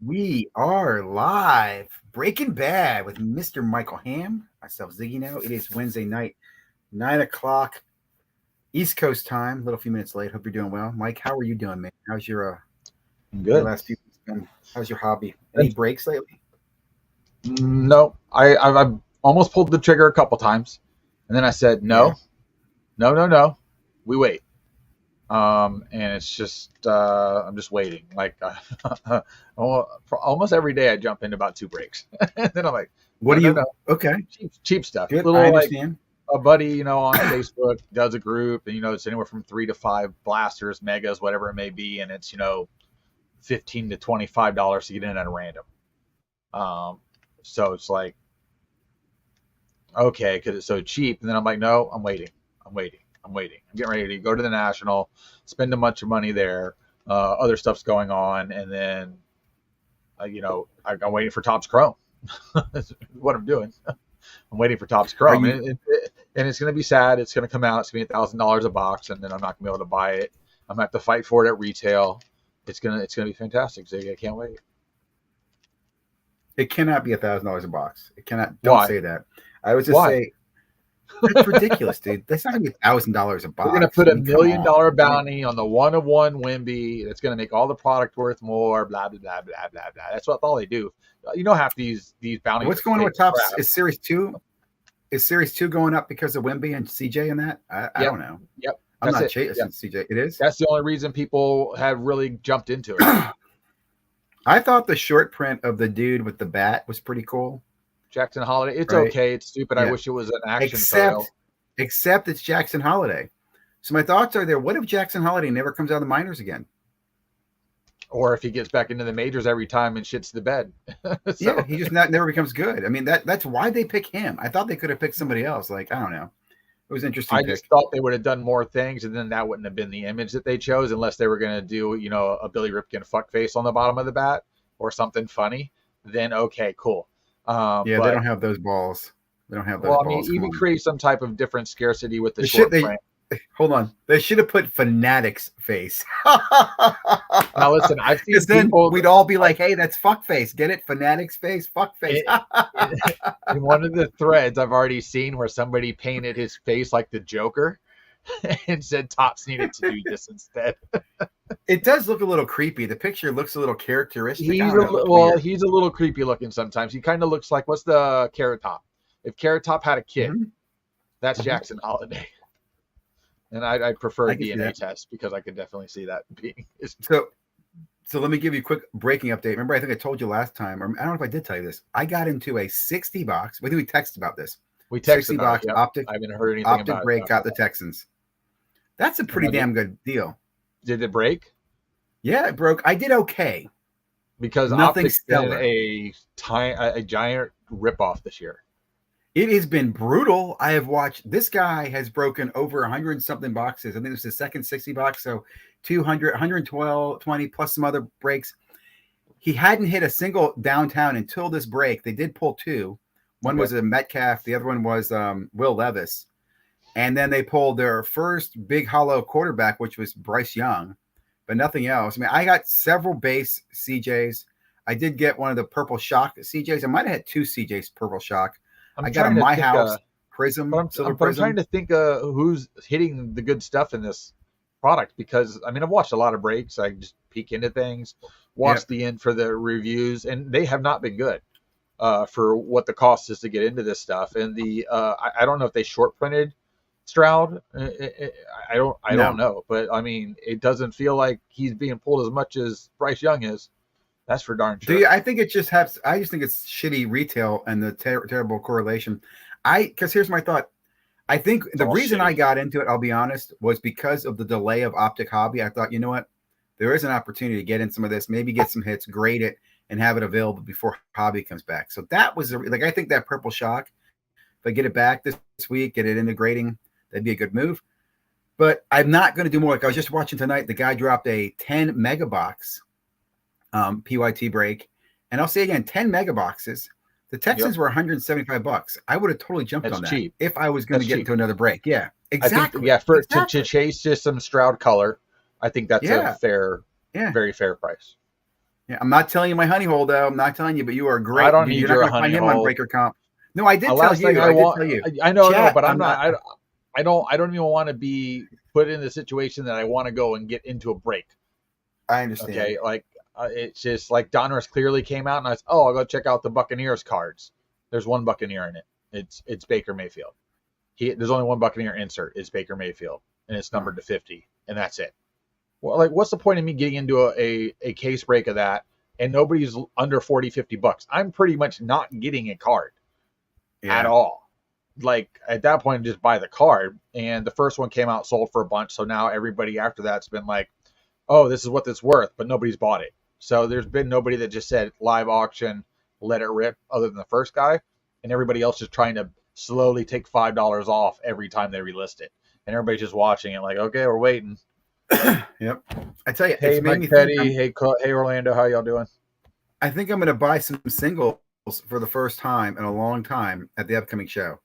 We are live. Breaking Bad with Mr. Michael Hamm, myself Ziggy now. It is Wednesday night, 9 o'clock East Coast time. A little few minutes late. Hope you're doing well. Mike, how are you doing, man? How's I'm your good. last few weeks been? How's your hobby? Any breaks lately? No, I've almost pulled the trigger a couple times, and then I said Yeah. no, no, no, no. We wait. And it's just I'm just waiting. Like almost every day, I jump into about two breaks, and then I'm like, What no, do no, you no, okay, cheap stuff. good. I Little like understand. a buddy, on Facebook does a group, and it's anywhere from 3 to 5 blasters, megas, whatever it may be, and it's $15 to $25 to get in at a random. Um, so it's like, okay, because it's so cheap. And then I'm like, no, I'm waiting. I'm waiting. I'm waiting. I'm getting ready to go to the National, spend a bunch of money there. Other stuff's going on. And then, I'm waiting for Topps Chrome. That's what I'm doing. I'm waiting for Topps Are Chrome. you And it's going to be sad. It's going to come out. It's going to be $1,000 a box. And then I'm not going to be able to buy it. I'm going to have to fight for it at retail. It's gonna be fantastic, Ziggy. I can't wait. it cannot be $1,000 a box. It cannot, don't Why? say that. I would just Why? say that's ridiculous, dude. That's not gonna be $1,000 a They're going to box. put I a mean, come million on. dollar I mean, bounty on the one of one Wimby. That's going to make all the product worth more. Blah blah blah blah blah blah. That's what all they do. Half these bounties what's are going on fake with Topps? crap. Is Series 2? Is Series 2 going up because of Wimby and CJ and that? I Yep, don't know. yep. I'm That's not it. chasing Yep. CJ. It is. That's the only reason people have really jumped into it. I thought the short print of the dude with the bat was pretty cool, Jackson Holiday. It's right? okay. It's stupid. I Yeah. wish it was an action photo. Except, except it's Jackson Holiday. So my thoughts are there. What if Jackson Holiday never comes out of the minors again? Or if he gets back into the majors every time and shits the bed. Yeah, he just never becomes good. I mean, that's why they pick him. I thought they could have picked somebody else. Like, I don't know. It was an interesting I pick. just thought they would have done more things, and then that wouldn't have been the image that they chose, unless they were going to do, a Billy Ripken fuck face on the bottom of the bat or something funny. Then okay, cool. Yeah, they But don't have those balls. They don't have those well, I mean, balls. Come even on. create some type of different scarcity with the The shit short they print. hold on. They should have put Fanatics face. Now, listen, I've seen Because then people we'd all be like, "Hey, that's fuck face. Get it? Fanatics face, fuck face." in one of the threads I've already seen where somebody painted his face like the Joker and said Topps needed to do this instead. It does look a little creepy. The picture looks a little characteristic. I He's don't know. It looked weird. he's a little creepy looking sometimes. He kind of looks like, what's the Carrot Top? If Carrot Top had a kid, Mhm. that's Mhm. Jackson Holiday. And I prefer I a can see DNA that. test because I could definitely see that being his. So let me give you a quick breaking update. Remember, I think I told you last time, or I don't know if I did tell you this. I got into a 60 box. We think we texted about this. We texted 60 about box it. Yep. optic I haven't heard anything optic about break it. got the Texans. That's a pretty damn good deal. Did it break? Yeah, it broke. I did okay. Because Nothing Optic's been stellar. a giant ripoff this year. It has been brutal. I have watched. This guy has broken over 100 and something boxes. I think it was the second 60 box. So 200, 112, 20 plus some other breaks. He hadn't hit a single downtown until this break. They did pull two. One was a Metcalf. The other one was Will Levis. And then they pulled their first big hollow quarterback, which was Bryce Young, but nothing else. I mean, I got several base CJs. I did get one of the purple shock CJs. I might have had two CJs purple shock. I got a My House Prism, silver Prism. I'm trying to think who's hitting the good stuff in this product, because I mean, I've watched a lot of breaks. I just peek into things, watch the end for the reviews, and they have not been good for what the cost is to get into this stuff. And I don't know if they short printed Stroud. I don't know, but I mean, it doesn't feel like he's being pulled as much as Bryce Young is. That's for darn sure. I think it just has. I just think it's shitty retail and the terrible correlation. Because here's my thought. I think the reason I got into it, I'll be honest, was because of the delay of Optic Hobby. I thought, you know what, there is an opportunity to get in some of this, maybe get some hits, grade it, and have it available before Hobby comes back. So that was like, I think that purple shock, if I get it back this week, get it into grading, that'd be a good move. But I'm not going to do more. Like I was just watching tonight, the guy dropped a 10 mega box PYT break. And I'll say again, 10 mega boxes. The Texans were $175. I would have totally jumped on that cheap. if I was going to get into another break. Yeah, exactly. I think, to chase just some Stroud color, I think that's a fair, very fair price. Yeah, I'm not telling you my honey hole though. I'm not telling you, but you are I great. don't You're need not your going to find honey him on hole. Breaker Comp. No, I did The tell last thing you. I I did want, tell you. I know, Chat, but I'm I'm not. not. I don't even want to be put in the situation that I want to go and get into a break. I understand. Okay, like it's just like Donruss clearly came out, and I was, I'll go check out the Buccaneers cards. There's one Buccaneer in it. It's Baker Mayfield. There's only one Buccaneer insert. It's Baker Mayfield, and it's numbered to 50, and that's it. Well, like, what's the point of me getting into a case break of that, and nobody's under 40, $50? I'm pretty much not getting a card at all. Like, at that point, just buy the card. And the first one came out, sold for a bunch. So now everybody after that's been like, oh, this is what it's worth, but nobody's bought it. So there's been nobody that just said live auction, let it rip, other than the first guy. And everybody else just trying to slowly take $5 off every time they relist it. And everybody's just watching it like, okay, we're waiting. Yep. I tell you, Hey, it's made Mike me Petty. think. Hey, Orlando. How y'all doing? I think I'm going to buy some singles for the first time in a long time at the upcoming show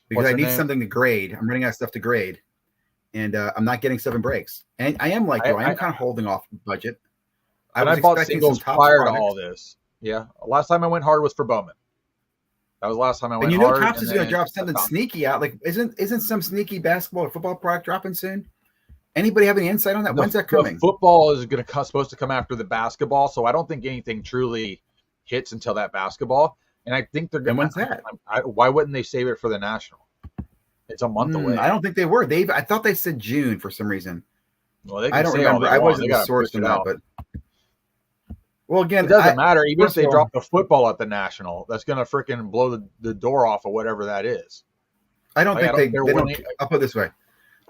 because What's I the need name? something to grade. I'm running out of stuff to grade, and I'm not getting 7 breaks. And I am like you. I am kind of holding off budget. I was bought expecting singles some top prior products. to all this. Yeah, last time I went hard was for Bowman. That was the last time I went And you know, hard. Tops is going to drop something sneaky out. Like, isn't some sneaky basketball or football product dropping soon? Anybody have any insight on that? When's that coming? The football is supposed to come after the basketball, so I don't think anything truly hits until that basketball. And I think they're going. And when's that? Why wouldn't they save it for the national? It's a month away. I don't think they were. I thought they said June for some reason. Well, I don't remember. I wasn't the source on that, but well, again, it doesn't matter. Even if they drop the football at the national, that's going to freaking blow the door off of whatever that is. I don't think they don't. I'll put it this way.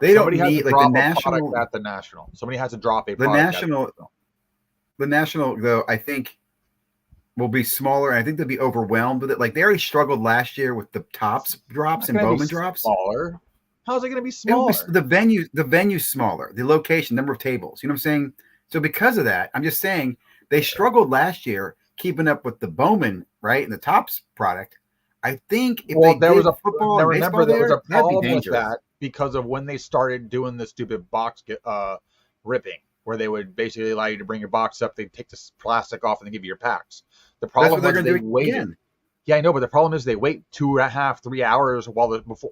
They don't need like the national at the national. Somebody has to drop a the national. The national, though, I think will be smaller. And I think they'll be overwhelmed with it. Like they already struggled last year with the Tops drops and Bowman drops. Smaller. How's it going to be smaller? The venue's smaller. The location, number of tables. You know what I'm saying? So because of that, I'm just saying they struggled last year keeping up with the Bowman, right, and the Tops product. I think if there was a football and baseball there was a problem with that because of when they started doing the stupid box ripping, where they would basically allow you to bring your box up, they'd take the plastic off and they give you your packs. The problem was they waited. Again. Yeah, I know, but the problem is they wait 2.5, 3 hours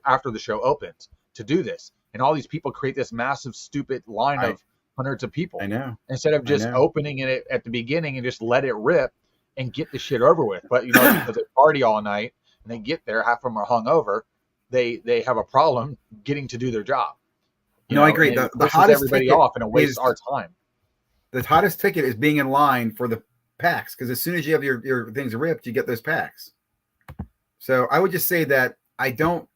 after the show opens to do this, and all these people create this massive, stupid line of hundreds of people. I know. Instead of just opening it at the beginning and just let it rip and get the shit over with. But because they party all night. And they get there, half of them are hungover. They have a problem getting to do their job. I agree. The hottest everybody ticket off, and it wastes our time. The hottest ticket is being in line for the packs because as soon as you have your things ripped, you get those packs. So I would just say that I don't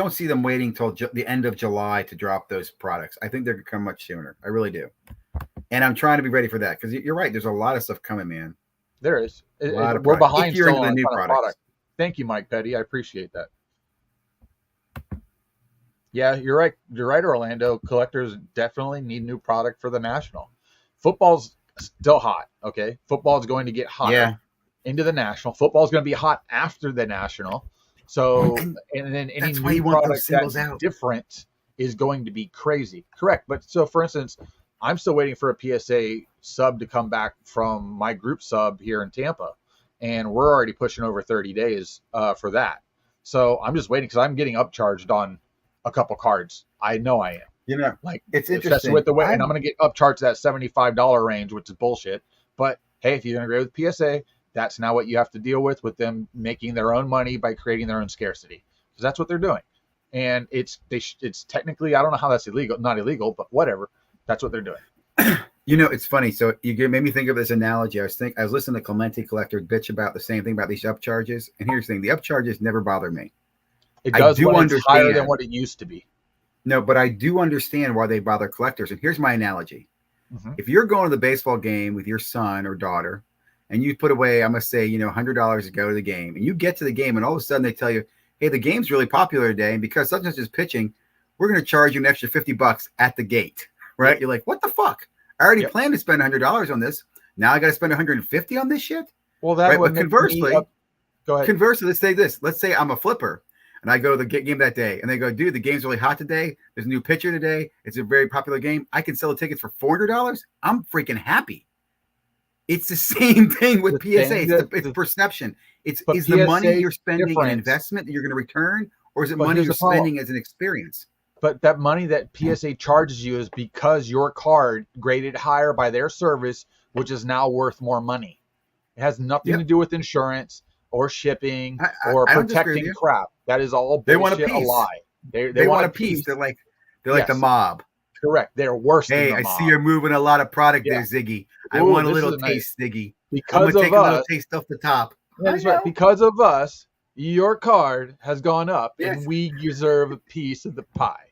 see them waiting till the end of July to drop those products. I think they're going to come much sooner. I really do. And I'm trying to be ready for that because you're right. There's a lot of stuff coming, man. There is. We're behind if you're still into the on new product. Thank you, Mike Petty. I appreciate that. Yeah, you're right. You're right, Orlando. Collectors definitely need new product for the national. Football's still hot, okay? Football's going to get hotter into the national. Football's going to be hot after the national. So, and then any new product that's different is going to be crazy. Correct. But so, for instance, I'm still waiting for a PSA sub to come back from my group sub here in Tampa. And we're already pushing over 30 days for that. So I'm just waiting because I'm getting upcharged on a couple cards. I know I am. Like it's interesting. With the way, and I'm going to get upcharged that $75 range, which is bullshit. But hey, if you're going to agree with PSA, that's now what you have to deal with them making their own money by creating their own scarcity, because that's what they're doing. And it's technically, I don't know how that's illegal, not illegal, but whatever. That's what they're doing. It's funny. So you made me think of this analogy. I was listening to Clemente Collector bitch about the same thing about these upcharges. And here's the thing: the upcharges never bother me. It does when it's higher than what it used to be. No, but I do understand why they bother collectors. And here's my analogy: if you're going to the baseball game with your son or daughter, and you put away, I'm gonna say, $100 to go to the game, and you get to the game, and all of a sudden they tell you, "Hey, the game's really popular today, and because such and such is pitching, we're gonna charge you an extra $50 at the gate." Right? Yep. You're like, "What the fuck? I already planned to spend $100 on this. Now I got to spend $150 on this shit." Well, that but conversely, go ahead. Conversely, let's say this. Let's say I'm a flipper and I go to the game that day, and they go, "Dude, the game's really hot today. There's a new pitcher today. It's a very popular game. I can sell the tickets for $400. I'm freaking happy." It's the same thing with The PSA. thing It's perception. but Is the money you're PSA's spending an different. investment that you're going to return, or is it But money here's you're the problem. spending as an experience? But that money that PSA charges you is because your card graded higher by their service, which is now worth more money. It has nothing to Yep. do with insurance or shipping or I don't disagree with protecting you. crap. That is all They want a bullshit, a piece. lie. They They want want a a piece. piece. They're like the Yes, mob. correct. They're worse than Hey, the I see mob. you're moving a lot of product Yeah. there, Ziggy. I Ooh, want a this is little a nice. taste, Ziggy. I'm Because gonna of take a little us, taste off the top. that's I right. know. Because of us, your card has gone up, Yes. and we deserve a piece of the pie.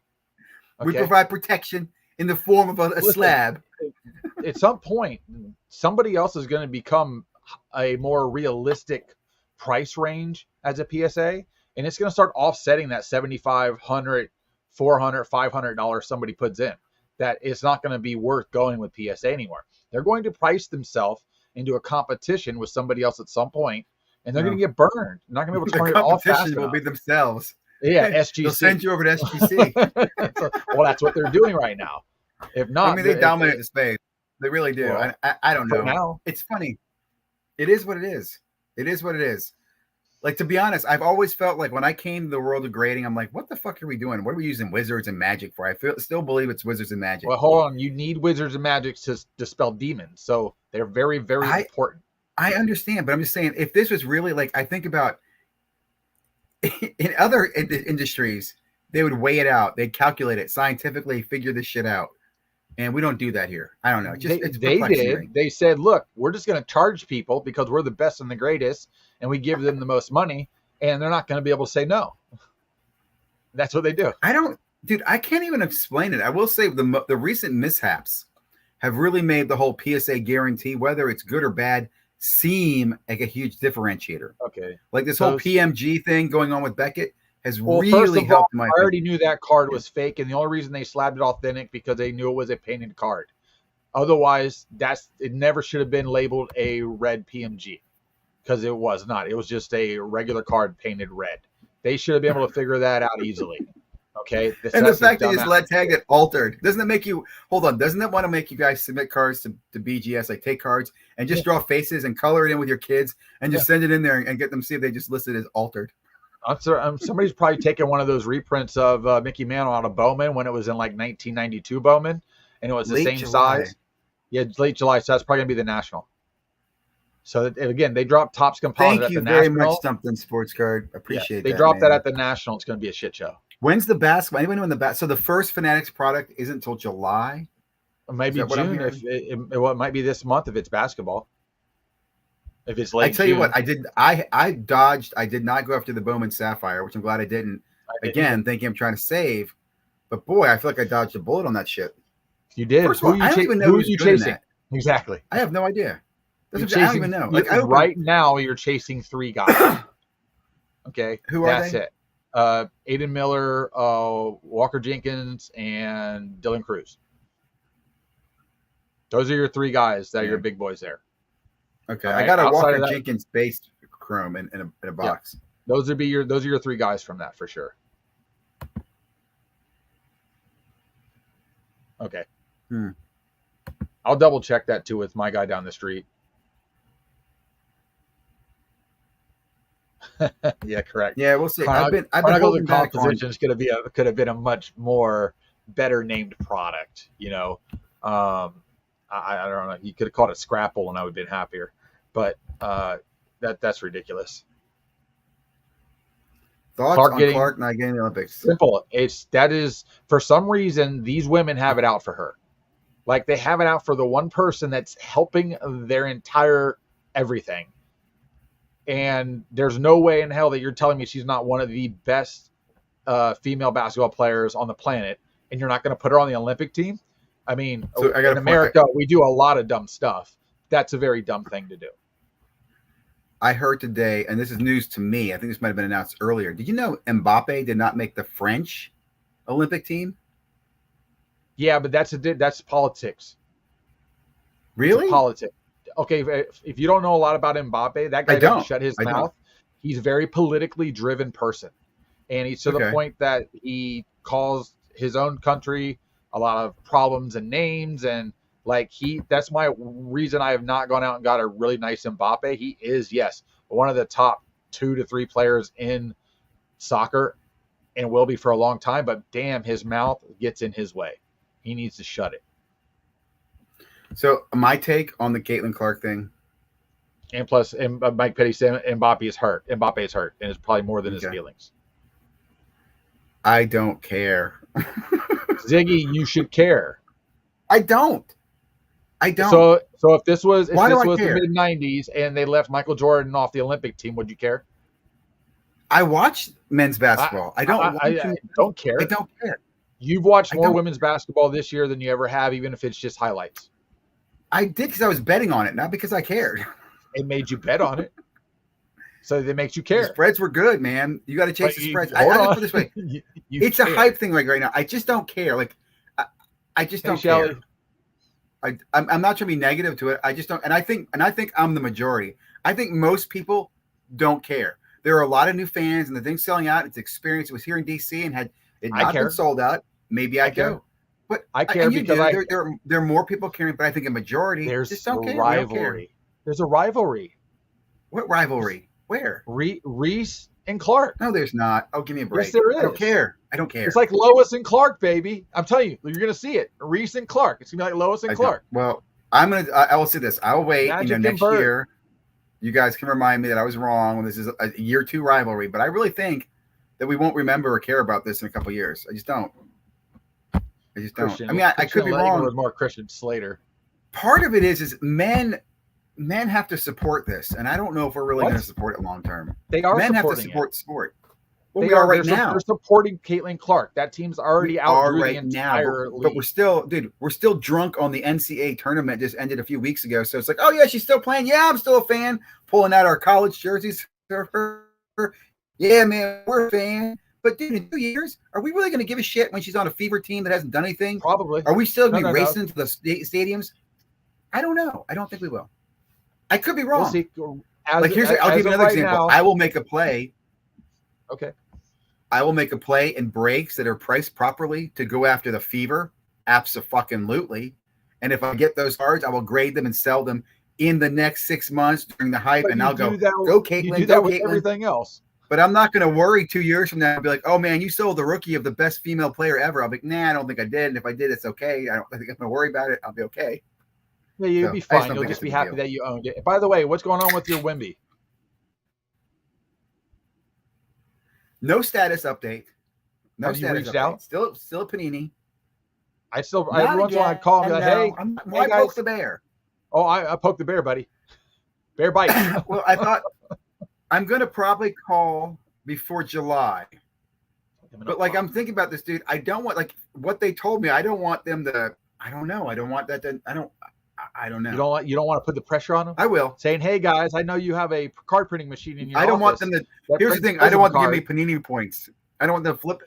We Okay. provide protection in the form of a Listen, slab. At some point, somebody else is going to become a more realistic price range as a PSA, and it's going to start offsetting that $7,500, $400, $500 somebody puts in. That it's not going to be worth going with PSA anymore. They're going to price themselves into a competition with somebody else at some point, and they're going to get burned. They're not going to be able to turn it off fast competition will enough. be themselves. Yeah, SGC. They'll send you over to SGC. So, well, that's what they're doing right now. If not, I mean, they dominate the space. They really do. Well, I don't know. now. It's funny. It is what it is. It is what it is. Like, to be honest, I've always felt like when I came to the world of grading, I'm like, what the fuck are we doing? What are we using Wizards and Magic for? Still believe it's Wizards and Magic. Well, hold on. You need Wizards and Magic to dispel demons. So they're very, very important. I understand, but I'm just saying, if this was really like, I think about in other industries, they would weigh it out. They'd calculate it scientifically, figure this shit out. And we don't do that here. I don't know. They did. They said, look, we're just going to charge people because we're the best and the greatest, and we give them the most money, and they're not going to be able to say no. That's what they do. I can't even explain it. I will say the recent mishaps have really made the whole PSA guarantee, whether it's good or bad, seem like a huge differentiator. Okay. Like this whole PMG thing going on with Beckett has really first helped of all, I already knew that card was fake, and the only reason they slabbed it authentic because they knew it was a painted card. Otherwise, it never should have been labeled a red PMG because it was not. It was just a regular card painted red. They should have been able to figure that out easily. Okay. And the fact that it's lead tagged it altered, doesn't it make you doesn't it want to make you guys submit cards to BGS, like take cards and just draw faces and color it in with your kids and just send it in there and get them to see if they just list it as altered? Somebody's probably taken one of those reprints of Mickey Mantle out of Bowman when it was in like 1992 Bowman, and it was the same size. Yeah, late July. So that's probably gonna be the national. So again, they dropped Topps Composite at the national. Thank you very much, Something Sports Card. Appreciate that. They dropped that at the national. It's gonna be a shit show. When's the basketball? Anyone know when so the first Fanatics product isn't until July? Maybe June. It might be this month if it's basketball. If it's late, I tell you what, I dodged. I did not go after the Bowman Sapphire, which I'm glad I didn't. Again, thinking I'm trying to save, but boy, I feel like I dodged a bullet on that shit. You did. First of all, I don't even know who you're chasing. Exactly. I have no idea. I don't even know. Right now, you're chasing 3 guys. Okay, who are they? That's it. Aiden Miller, Walker Jenkins, and Dylan Cruz. Those are your 3 guys that are your big boys there. Okay, right? I got a Walker Jenkins based chrome in a box. Yeah. Those are your 3 guys from that for sure. Okay. I'll double check that too with my guy down the street. Yeah, correct. Yeah, we'll see. I've been holding back compositions could have been a much more better named product. You know, I don't know. You could have called it Scrapple, and I would have been happier. But that's ridiculous. Thoughts on Clark not getting the Olympics? Simple. That is for some reason these women have it out for her. Like they have it out for the one person that's helping their entire everything. And there's no way in hell that you're telling me she's not one of the best female basketball players on the planet, and you're not going to put her on the Olympic team? I mean, in America, we do a lot of dumb stuff. That's a very dumb thing to do. I heard today, and this is news to me, I think this might have been announced earlier. Did you know Mbappe did not make the French Olympic team? Yeah, but that's politics. Really? Politics. Okay, if you don't know a lot about Mbappe, that guy doesn't shut his mouth. He's a very politically driven person. And he's to the point that he caused his own country a lot of problems and names, and Like that's my reason I have not gone out and got a really nice Mbappe. He is, yes, one of the top 2 to 3 players in soccer and will be for a long time, but damn, his mouth gets in his way. He needs to shut it. So my take on the Caitlin Clark thing. And plus, Mike Petty said Mbappe is hurt. Mbappe is hurt, and it's probably more than his feelings. I don't care. Ziggy, you should care. I don't. So if this was the care? mid '90s and they left Michael Jordan off the Olympic team, would you care? I watch men's basketball. I don't care. I don't care. You've watched more women's basketball this year than you ever have, even if it's just highlights. I did because I was betting on it, not because I cared. It made you bet on it, so that makes you care. The spreads were good, man. You got to chase the spreads. I put it this way: it's a hype thing right now. I just don't care. Like, I just don't care. I'm not trying to be negative to it. I just don't, and I think I'm the majority. I think most people don't care. There are a lot of new fans, and the thing's selling out. It's experience. It was here in DC, and had it not been sold out, maybe I go. But I care because there are more people caring, but I think a majority just don't care. Rivalry. There's a rivalry. What rivalry? Where? Reese and Clark. No, there's not. Oh, give me a break. Yes, there is. I don't care. It's like Lois and Clark, baby. I'm telling you, you're gonna see it. Reese and Clark. It's gonna be like Lois and Clark. Well, I will say this. I'll wait. Next year, you guys can remind me that I was wrong when this is a year 2 rivalry. But I really think that we won't remember or care about this in a couple of years. I just don't. I mean, I could be wrong. With more Christian Slater. Part of it is men have to support this, and I don't know if we're really going to support it long term. They are. Men have to support sport. Well, we are right now. They're supporting Caitlin Clark. That team's already out right now. But we're still drunk on the NCAA tournament. Just ended a few weeks ago, so it's like, oh yeah, she's still playing. Yeah, I'm still a fan. Pulling out our college jerseys for her. Yeah, man, we're a fan. But dude, in 2 years, are we really going to give a shit when she's on a fever team that hasn't done anything? Probably. Are we still going to be racing into the stadiums? I don't know. I don't think we will. I could be wrong. We'll see. I'll give you another example. I will make a play. Okay. I will make a play in breaks that are priced properly to go after the fever. Abso-fucking-lutely. And if I get those cards, I will grade them and sell them in the next 6 months during the hype. And I'll go Caitlin. You do that with everything else. But I'm not going to worry 2 years from now and be like, oh, man, you sold the rookie of the best female player ever. I'll be like, nah, I don't think I did. And if I did, it's okay. I think I'm going to worry about it. I'll be okay. Yeah, you'll be fine. You'll just be happy that you owned it. By the way, what's going on with your Wemby? No status update. No Have status you reached update. out? Still a panini. Every once in a while I call and be like, hey, why poke the bear? Oh, I poked the bear, buddy. Bear bite. Well, I thought I'm going to probably call before July. But like, I'm thinking about this, dude. I don't want, like, what they told me. I don't want them to. I don't know. I don't want that to. I don't know. You don't want to put the pressure on them? I will. Saying, hey guys, I know you have a card printing machine in your I don't office. want them to. Here's the thing. I don't want them to give me panini points. I don't want them to flip.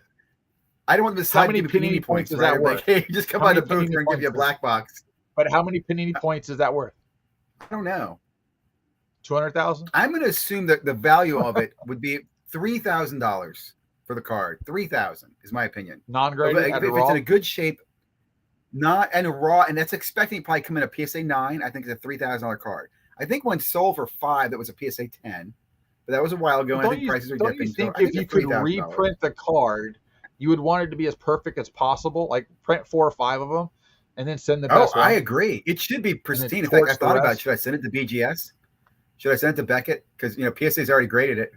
I don't want them to decide to give me panini points. Is that worth? Like, hey, just come by the booth and give you a black box. But how many panini points is that worth? I don't know. 200,000. I'm going to assume that the value of it would be $3,000 for the card. 3,000 is my opinion. Non-graded. If it's in a good shape. Not and raw, and that's expecting to probably come in a PSA 9. I think it's a $3,000 card. I think one sold for $5 that was a PSA 10, but that was a while ago. And I think prices are dipping. You think if you could reprint the card, you would want it to be as perfect as possible? Like print 4 or 5 of them, and then send the best one. I agree. It should be pristine. In fact, I thought about it. Should I send it to BGS? Should I send it to Beckett? Because PSA's already graded it.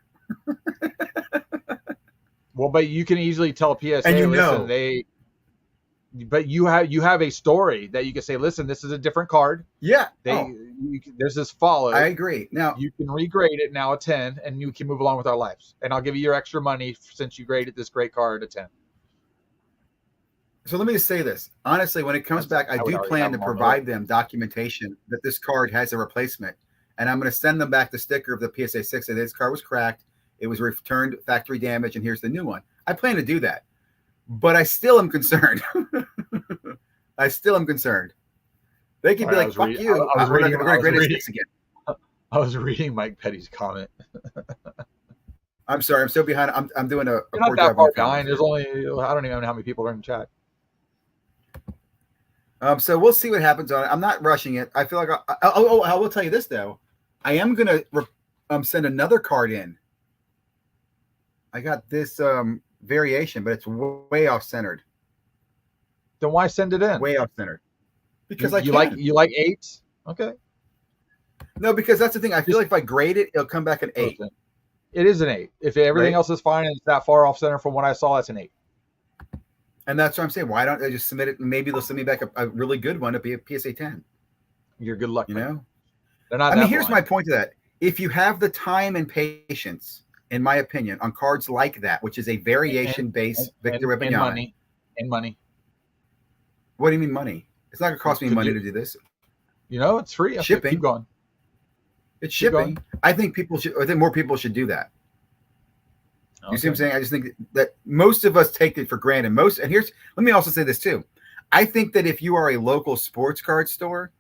Well, but you can easily tell PSA, and listen, But you have a story that you can say, listen, this is a different card. Yeah. There's this follow. I agree. Now you can regrade it now a 10 and you can move along with our lives. And I'll give you your extra money since you graded this great card a 10. So let me just say this. Honestly, when it comes back, I do plan to provide them documentation that this card has a replacement. And I'm going to send them back the sticker of the PSA 6 that this card was cracked. It was returned factory damage. And here's the new one. I plan to do that. But I still am concerned. I still am concerned. They could be like, fuck you. We're going to grade it 6 again. I was reading Mike Petty's comment. I'm sorry. I'm still behind. I'm doing a You're not that far behind. There's only, I don't even know how many people are in the chat. So we'll see what happens on it. I'm not rushing it. I feel like I will tell you this though. I am gonna send another card in. I got this variation, but it's way off centered. Then why send it in? Way off centered. Because I can. can. You like 8s? Okay. No, because that's the thing. I feel like if I grade it, it'll come back an 8. It is an 8. If everything else is fine and it's that far off center from what I saw, that's an 8. And that's what I'm saying. Why don't they just submit it? And maybe they'll send me back a really good one to be a PSA 10. You're good luck. You know? They're not. I mean, here's my point to that. If you have the time and patience, in my opinion, on cards like that, which is a variation-based Victor Wembanyama. And money. What do you mean money? It's not going to cost me money to do this. It's free. Shipping. Keep going. It's shipping. I think more people should do that. You see what I'm saying? I just think that most of us take it for granted. Let me also say this too. I think that if you are a local sports card store,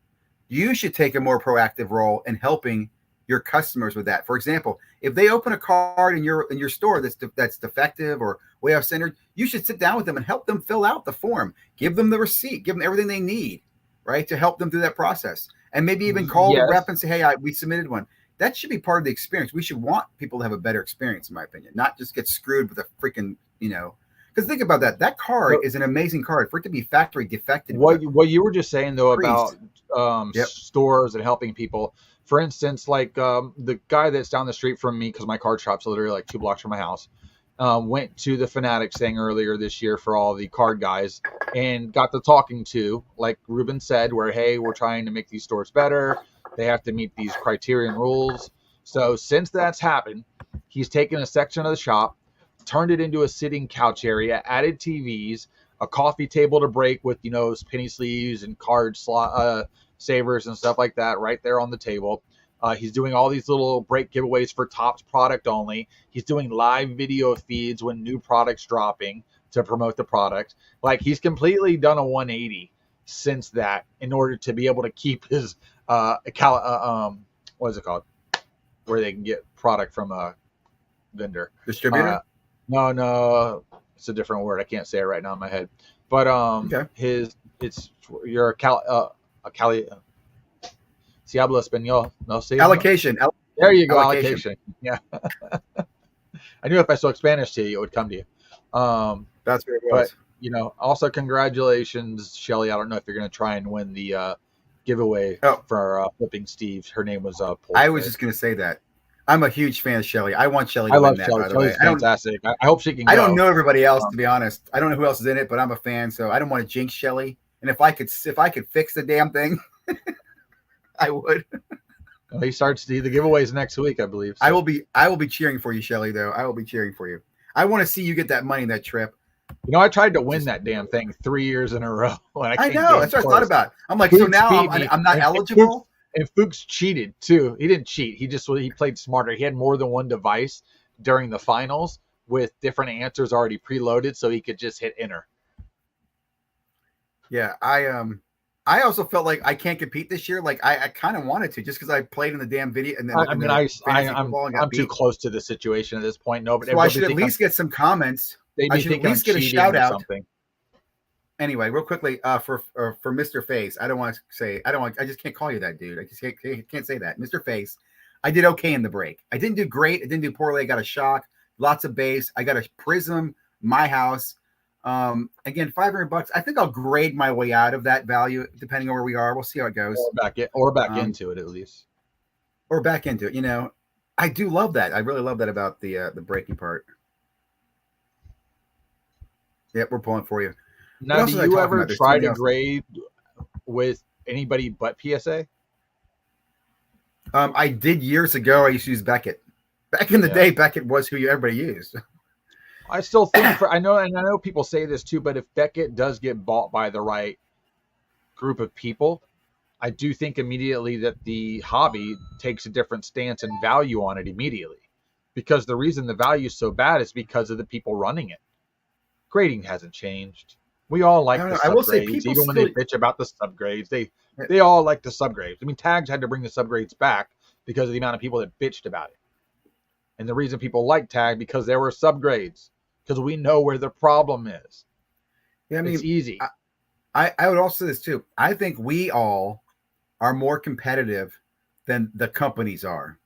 you should take a more proactive role in helping your customers with that. For example, if they open a card in your store that's defective or way off centered, you should sit down with them and help them fill out the form. Give them the receipt. Give them everything they need, right, to help them through that process. And maybe even call the rep and say, "Hey, we submitted one." That should be part of the experience. We should want people to have a better experience, in my opinion, not just get screwed with a freaking, because think about that. That card is an amazing card. For it to be factory defected. What you were just saying, though, about stores and helping people. For instance, like the guy that's down the street from me, because my card shop's literally like 2 blocks from my house, went to the Fanatics thing earlier this year for all the card guys and got to talking to, like Ruben said, where, hey, we're trying to make these stores better. They have to meet these criterion rules. So since that's happened, he's taken a section of the shop, turned it into a sitting couch area, added TVs, a coffee table to break with, penny sleeves and card slot savers and stuff like that right there on the table. He's doing all these little break giveaways for Topps product only. He's doing live video feeds when new products dropping to promote the product. Like, he's completely done a 180 since that in order to be able to keep his what is it called, where they can get product from a vendor, distributor. No, it's a different word. I can't say it right now in my head. But you're a Cali. Si habla español, no sé. Allocation. There you go. Allocation. Yeah. I knew if I spoke Spanish to you, it would come to you. That's where it was. But, also congratulations, Shelly. I don't know if you're going to try and win the giveaway for Flipping Steve. Her name was Paul. I was just going to say that. I'm a huge fan of Shelly. I want Shelly to win that, by the way. Fantastic. I hope she can go. I don't know everybody else, to be honest. I don't know who else is in it, but I'm a fan, so I don't want to jinx Shelly. And if I could fix the damn thing, I would. Well, he starts the giveaways next week, I believe. So. I will be cheering for you, Shelly, though. I will be cheering for you. I want to see you get that money, that trip. I tried to win that damn thing 3 years in a row. I know. That's what I thought about. I'm like, Fuchs, so now I'm not eligible? And Fuchs cheated, too. He didn't cheat. He played smarter. He had more than one device during the finals with different answers already preloaded, so he could just hit enter. Yeah, I also felt like I can't compete this year. Like I kind of wanted to, just because I played in the damn video. And then I'm too close to the situation at this point. No, but so I should at least get some comments. I should at least get a shout out. Something. Anyway, real quickly, for Mr. Face, I just can't call you that, dude. I just can't say that, Mr. Face. I did okay in the break. I didn't do great. I didn't do poorly. I got a shock, lots of base. I got a Prism, my house. Again, $500. I think I'll grade my way out of that value depending on where we are. We'll see how it goes. Or back into it at least. Or back into it. I do love that. I really love that about the breaking part. Yep, we're pulling for you. Now, do you ever try to grade with anybody but PSA? I did years ago. I used to use Beckett. Back in the day, Beckett was who everybody used. I still think I know people say this too, but if Beckett does get bought by the right group of people, I do think immediately that the hobby takes a different stance and value on it immediately. Because the reason the value is so bad is because of the people running it. Grading hasn't changed. We all like the subgrades, even when they bitch about the subgrades. They all like the subgrades. I mean, Tags had to bring the subgrades back because of the amount of people that bitched about it. And the reason people like Tag because there were subgrades. Because we know where the problem is. Yeah, I mean, it's easy. I would also say this too. I think we all are more competitive than the companies are.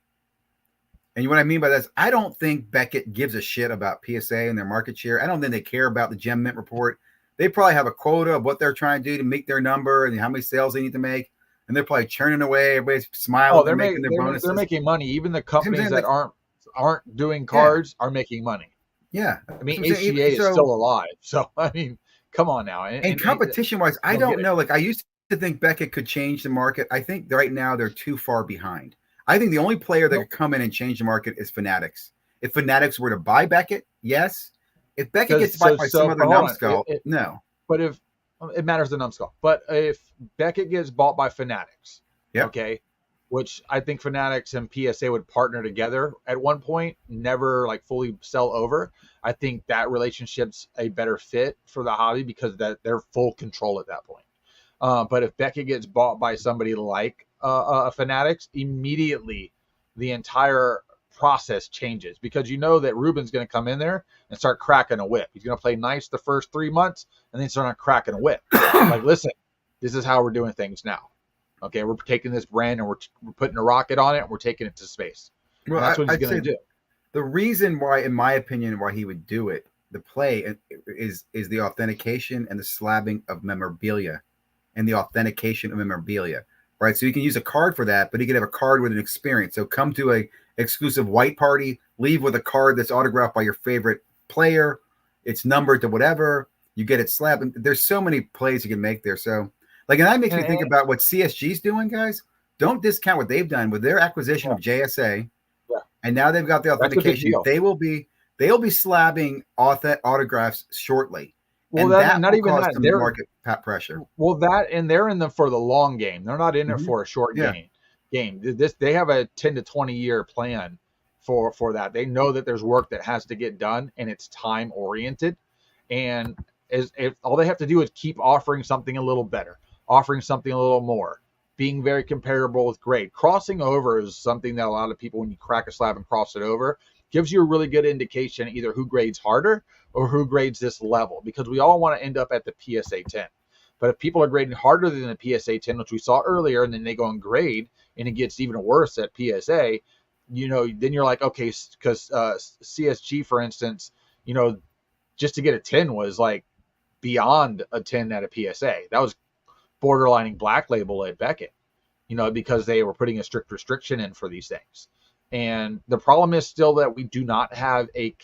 And what I mean by that is I don't think Beckett gives a shit about PSA and their market share. I don't think they care about the Gem Mint report. They probably have a quota of what they're trying to do to make their number and how many sales they need to make. And they're probably churning away. Everybody's Oh, smiling. They're making their they're bonuses. making money. Even the You know what I'm companies saying? that Like, aren't doing yeah, cards are making money. yeah. I That's mean, what I'm saying. HGA is So, still alive. So I mean, come on now. and And competition wise, I I don't get don't it. know. Like, I used to think Beckett could change the market. I think right now they're too far behind. I think the only player that Nope. could come in and change the market is Fanatics. If Fanatics were to buy Beckett, yes. If Beckett gets bought by some other But hold on. numbskull, no. But if it matters the numbskull, but if Beckett gets bought by Fanatics, Yep. okay, which I think Fanatics and PSA would partner together at one point, never like fully sell over. I think that relationship's a better fit for the hobby because that they're full control at that point. But if Beckett gets bought by somebody like Fanatics, immediately the entire process changes because you know that Ruben's going to come in there and start cracking a whip. He's going to play nice the first 3 months and then start cracking a whip. Like, listen, this is how we're doing things now. Okay, we're taking this brand and we're putting a rocket on it and we're taking it to space. Well, And that's what he's I'd going say to do. the reason why, in my opinion, why he would do it, the play is the authentication and the slabbing of memorabilia and the authentication of memorabilia, right? So you can use a card for that, but you can have a card with an experience. So come to a exclusive white party, leave with a card that's autographed by your favorite player. It's numbered to whatever. You get it slabbed. And there's so many plays you can make there. So, like, and that makes me think about what CSG's doing, guys. Don't discount what they've done with their acquisition of JSA. Yeah. And now they've got the authentication. They'll be slabbing autographs shortly. Well, and not will even cause that. some They're market pressure. Well, that and they're in them for the long game. They're not in it for a short game. They have a 10 to 20 year plan for that. They know that there's work that has to get done and it's time oriented. And if all they have to do is keep offering something a little better, offering something a little more, being very comparable with grade. Crossing over is something that a lot of people, when you crack a slab and cross it over, gives you a really good indication either who grades harder or who grades this level, because we all want to end up at the PSA 10. But if people are grading harder than the PSA 10, which we saw earlier, and then they go and grade and it gets even worse at PSA, then you're like, okay, because CSG, for instance, just to get a 10 was like beyond a 10 at a PSA. That was borderlining black label at Beckett, because they were putting a strict restriction in for these things. And the problem is still that we do not have a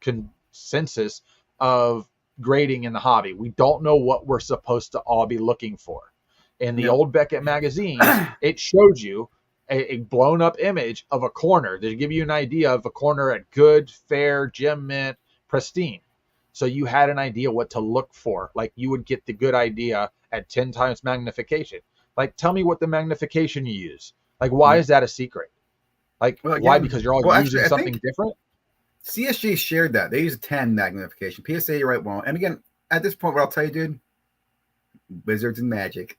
consensus of grading in the hobby. We don't know what we're supposed to all be looking for. In the old Beckett magazines, it showed you a blown up image of a corner to give you an idea of a corner at good, fair, gem mint, pristine. So you had an idea what to look for. Like, you would get the good idea at 10 times magnification. Like, tell me what the magnification you use. Like, why is that a secret? Like, why? Because you're all using something different? CSG shared that. They use a 10 magnification. PSA, you're right, won't. And again, at this point, what I'll tell you, dude, Wizards and Magic.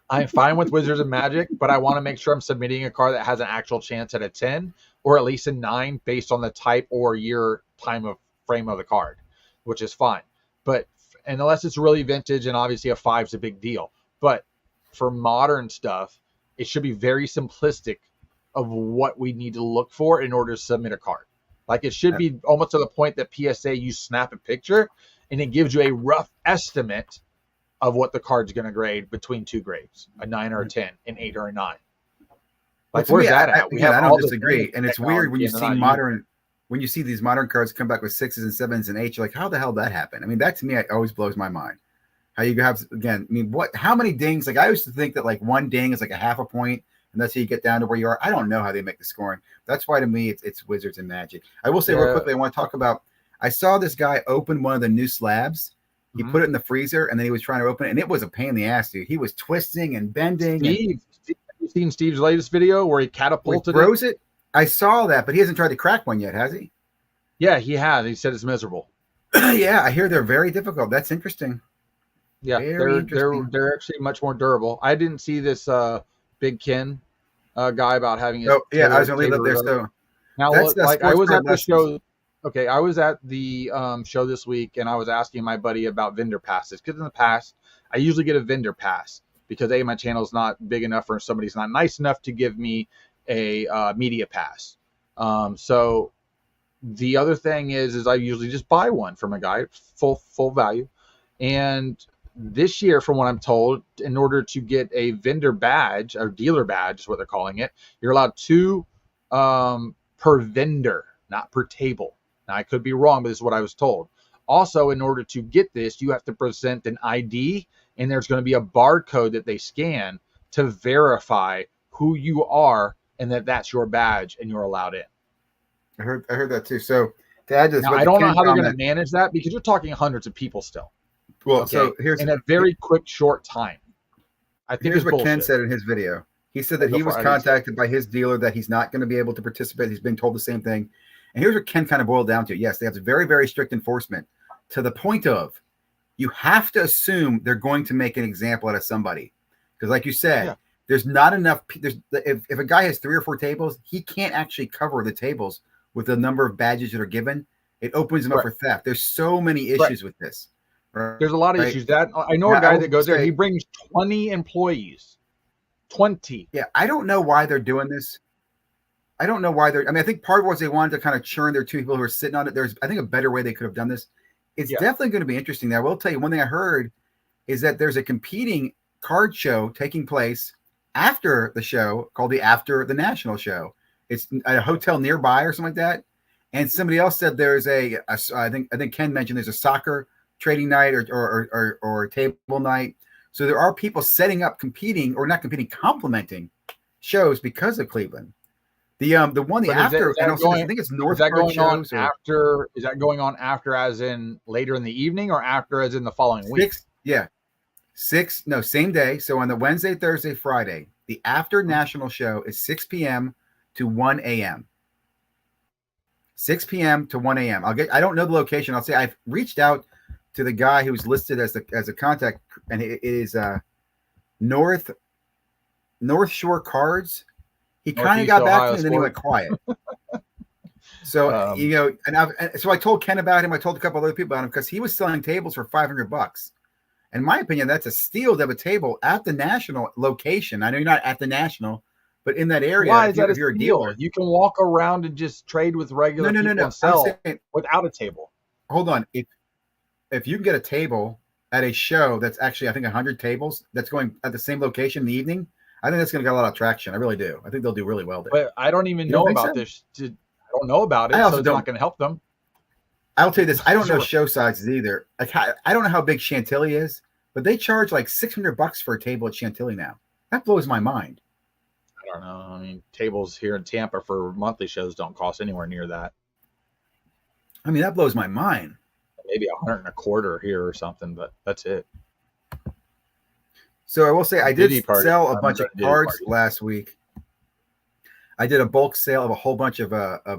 I'm fine with Wizards and Magic, but I want to make sure I'm submitting a card that has an actual chance at a 10 or at least a 9 based on the type or year time of frame of the card, which is fine. But unless it's really vintage, and obviously a 5 is a big deal. But for modern stuff, it should be very simplistic of what we need to look for in order to submit a card. Like, it should be almost to the point that PSA, you snap a picture and it gives you a rough estimate of what the card's going to grade between two grades, a 9 or a 10, an 8 or a 9. Like, where's that at? I don't disagree. And it's weird when you see these modern cards come back with 6s and 7s and 8s, you're like, how the hell did that happen? I mean, that to me, it always blows my mind. How you have, again, I mean, how many dings? Like, I used to think that like one ding is like a half a point, and that's how you get down to where you are. I don't know how they make the scoring. That's why to me it's Wizards and Magic. I will say real quickly, I want to talk about, I saw this guy open one of the new slabs. He put it in the freezer, and then he was trying to open it, and it was a pain in the ass, dude. He was twisting and bending. Steve, have you seen Steve's latest video where he catapulted it? I saw that, but he hasn't tried to crack one yet, has he? Yeah, he has. He said it's miserable. Yeah, I hear they're very difficult. That's interesting. Yeah, they're actually much more durable. I didn't see this Big Ken guy about having his. Oh yeah, I was gonna leave it there. So now, like, I was at the show. Okay, I was at the show this week, and I was asking my buddy about vendor passes, because in the past I usually get a vendor pass because my channel's not big enough or somebody's not nice enough to give me a media pass. So the other thing is I usually just buy one from a guy, full value. And this year, from what I'm told, in order to get a vendor badge or dealer badge is what they're calling it, you're allowed 2 per vendor, not per table. Now I could be wrong, but this is what I was told. Also, in order to get this, you have to present an ID, and there's going to be a barcode that they scan to verify who you are and that that's your badge and you're allowed in. I heard that too. So to add to this, now, I don't know how they're going to manage that because you're talking hundreds of people still. Well, okay? So here's in a very quick, short time. I think here's what Ken said in his video. He said that he was contacted by his dealer that he's not going to be able to participate. He's been told the same thing. And here's what Ken kind of boiled down to. Yes, they have very, very strict enforcement to the point of you have to assume they're going to make an example out of somebody. Because like you said, there's not enough. If a guy has 3 or 4 tables, he can't actually cover the tables with the number of badges that are given. It opens him up for theft. There's so many issues with this. Right? There's a lot of issues. That I know a guy that goes there. He brings 20 employees. 20. Yeah, I don't know why they're doing this. I don't know why they're. I mean, I think part of it was they wanted to kind of churn their 2 people who are sitting on it. There's, I think, a better way they could have done this. It's definitely going to be interesting. Now, I will tell you one thing I heard is that there's a competing card show taking place after the show called After the National Show. It's at a hotel nearby or something like that. And somebody else said there's I think Ken mentioned there's a soccer trading night or table night. So there are people setting up competing or not competing, complementing shows because of Cleveland. The after and also I think it's North shows. Is that going on after as in later in the evening or after as in the following week? Same day. So on the Wednesday, Thursday, Friday, the After National Show is 6 p.m. to 1 a.m. 6 p.m. to 1 a.m. I don't know the location. I'll say I've reached out to the guy who's listed as a contact, and it is North Shore Cards. He kind of got back to me, and then he went quiet. So so I told Ken about him. I told a couple other people about him because he was selling tables for $500. In my opinion, that's a steal to have a table at the national location. I know you're not at the national, but in that area, why is that if you're a dealer, you can walk around and just trade with regular people and sell without a table. Hold on, if you can get a table at a show that's actually I think 100 tables that's going at the same location in the evening, I think that's going to get a lot of traction. I really do. I think they'll do really well there. But I don't even know about this. I don't know about it, so it's not going to help them. I'll tell you this. I don't know show sizes either. Like I don't know how big Chantilly is, but they charge like $600 for a table at Chantilly now. That blows my mind. I don't know. I mean, tables here in Tampa for monthly shows don't cost anywhere near that. I mean, that blows my mind. Maybe $125 here or something, but that's it. So I will say I did sell a bunch of cards last week. I did a bulk sale of a whole bunch of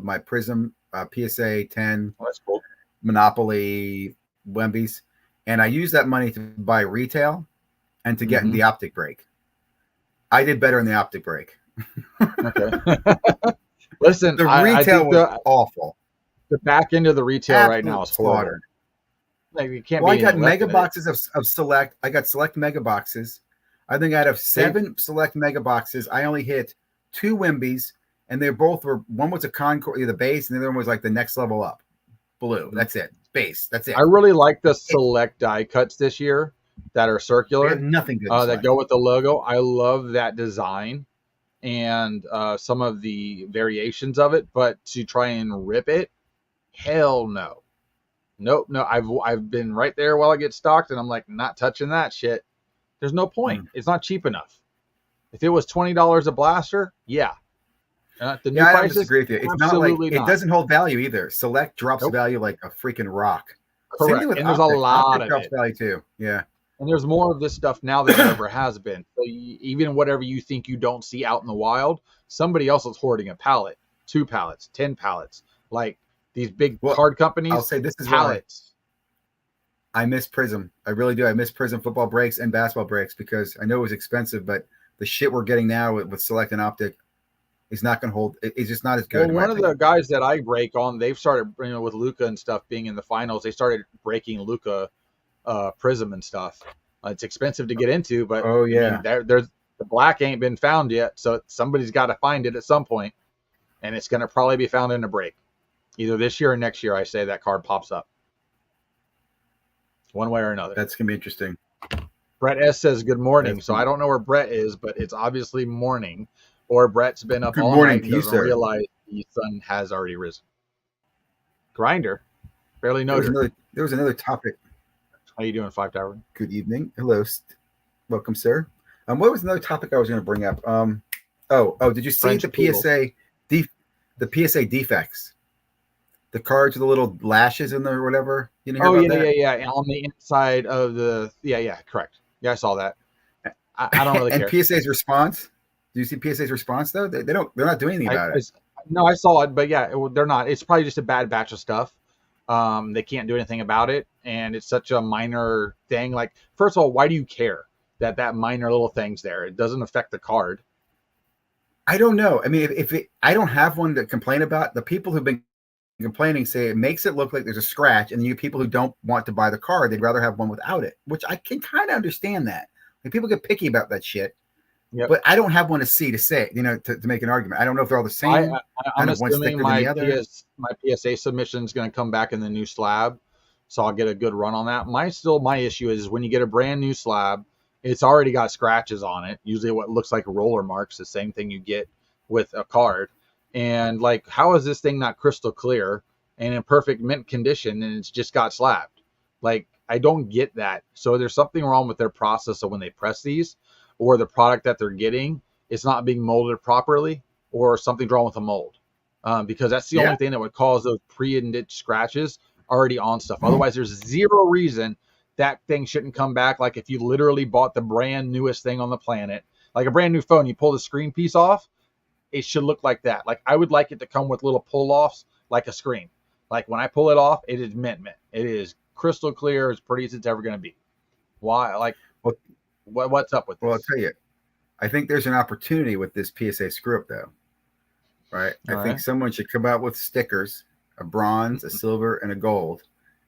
my Prism PSA 10, that's cool. Monopoly, Wemby's, and I used that money to buy retail and to get in the optic break. I did better in the optic break. Okay. Listen, the retail was awful. The back end of the retail right now is horrible. Like, you can't I got mega boxes of select. I got select mega boxes. I think out of 7 select mega boxes, I only hit 2 Wimbies, and they both were. One was a Concord, the base, and the other one was like the next level up, blue. That's it, base. That's it. I really like the select die cuts this year that are circular. Nothing good. That go with the logo. I love that design and some of the variations of it, but to try and rip it, hell no. Nope, no. I've been right there while I get stocked, and I'm like, not touching that shit. There's no point. It's not cheap enough. If it was $20 a blaster, yeah. The new I don't prices, disagree with you. It's not like it doesn't hold value either. Select drops value like a freaking rock. Correct. And there's a lot of drops value too. Yeah. And there's more of this stuff now than there ever has been. So even whatever you think you don't see out in the wild, somebody else is hoarding a pallet, 2 pallets, 10 pallets. Like these big card companies. I'll say this is pallets. I miss Prism. I really do. I miss Prism football breaks and basketball breaks because I know it was expensive, but the shit we're getting now with Select and Optic is not going to hold. It's just not as good. Well, one of the guys that I break on, they've started, with Luka and stuff being in the finals, they started breaking Luka Prism and stuff. It's expensive to get into, but Oh I yeah, mean, there's the black ain't been found yet, so somebody's got to find it at some point, and it's going to probably be found in a break, either this year or next year. I say that card pops up, one way or another. that's gonna be interesting. Brett S says good morning, That's so I don't know where Brett is, but it's obviously morning, or Brett's been up good all morning night to and you, doesn't sir. realize the sun has already risen. Grinder, barely know her. There was another topic. How you doing, Five Tower? Good evening. Hello. Welcome, sir. What was another topic I was going to bring up? Did you see French the poodles. the PSA defects? The cards with the little lashes in there or whatever. You didn't hear about that? Yeah. On the inside of the correct. Yeah, I saw that. I don't really and care. PSA's response. Do you see PSA's response though? They don't. They're not doing anything about it. No, I saw it, but yeah, they're not. It's probably just a bad batch of stuff. They can't do anything about it, and it's such a minor thing. Like, first of all, why do you care that minor little thing's there? It doesn't affect the card. I don't know. I mean, I don't have one to complain about. The people who've been complaining say it makes it look like there's a scratch, and you people who don't want to buy the card, they'd rather have one without it, which I can kind of understand that. Like, people get picky about that shit. Yep. But I don't have one to say, to make an argument. I don't know if they're all the same. I'm assuming my PSA submission is going to come back in the new slab, so I'll get a good run on that. My issue is when you get a brand new slab, it's already got scratches on it. Usually, what looks like roller marks, the same thing you get with a card. And like, how is this thing not crystal clear and in perfect mint condition, and it's just got slabbed? Like, I don't get that. So there's something wrong with their process of when they press these, or the product that they're getting is not being molded properly, or something's wrong with the mold. Because that's the only thing that would cause those pre-indent scratches already on stuff. Otherwise, there's zero reason that thing shouldn't come back. Like if you literally bought the brand newest thing on the planet, like a brand new phone, you pull the screen piece off, it should look like that. Like I would like it to come with little pull-offs like a screen. Like when I pull it off, it is mint. It is crystal clear, as pretty as it's ever going to be. Why? Like, what's up with this? Well, I'll tell you, I think there's an opportunity with this PSA screw up though. Right? I think someone should come out with stickers, a bronze, a silver, and a gold,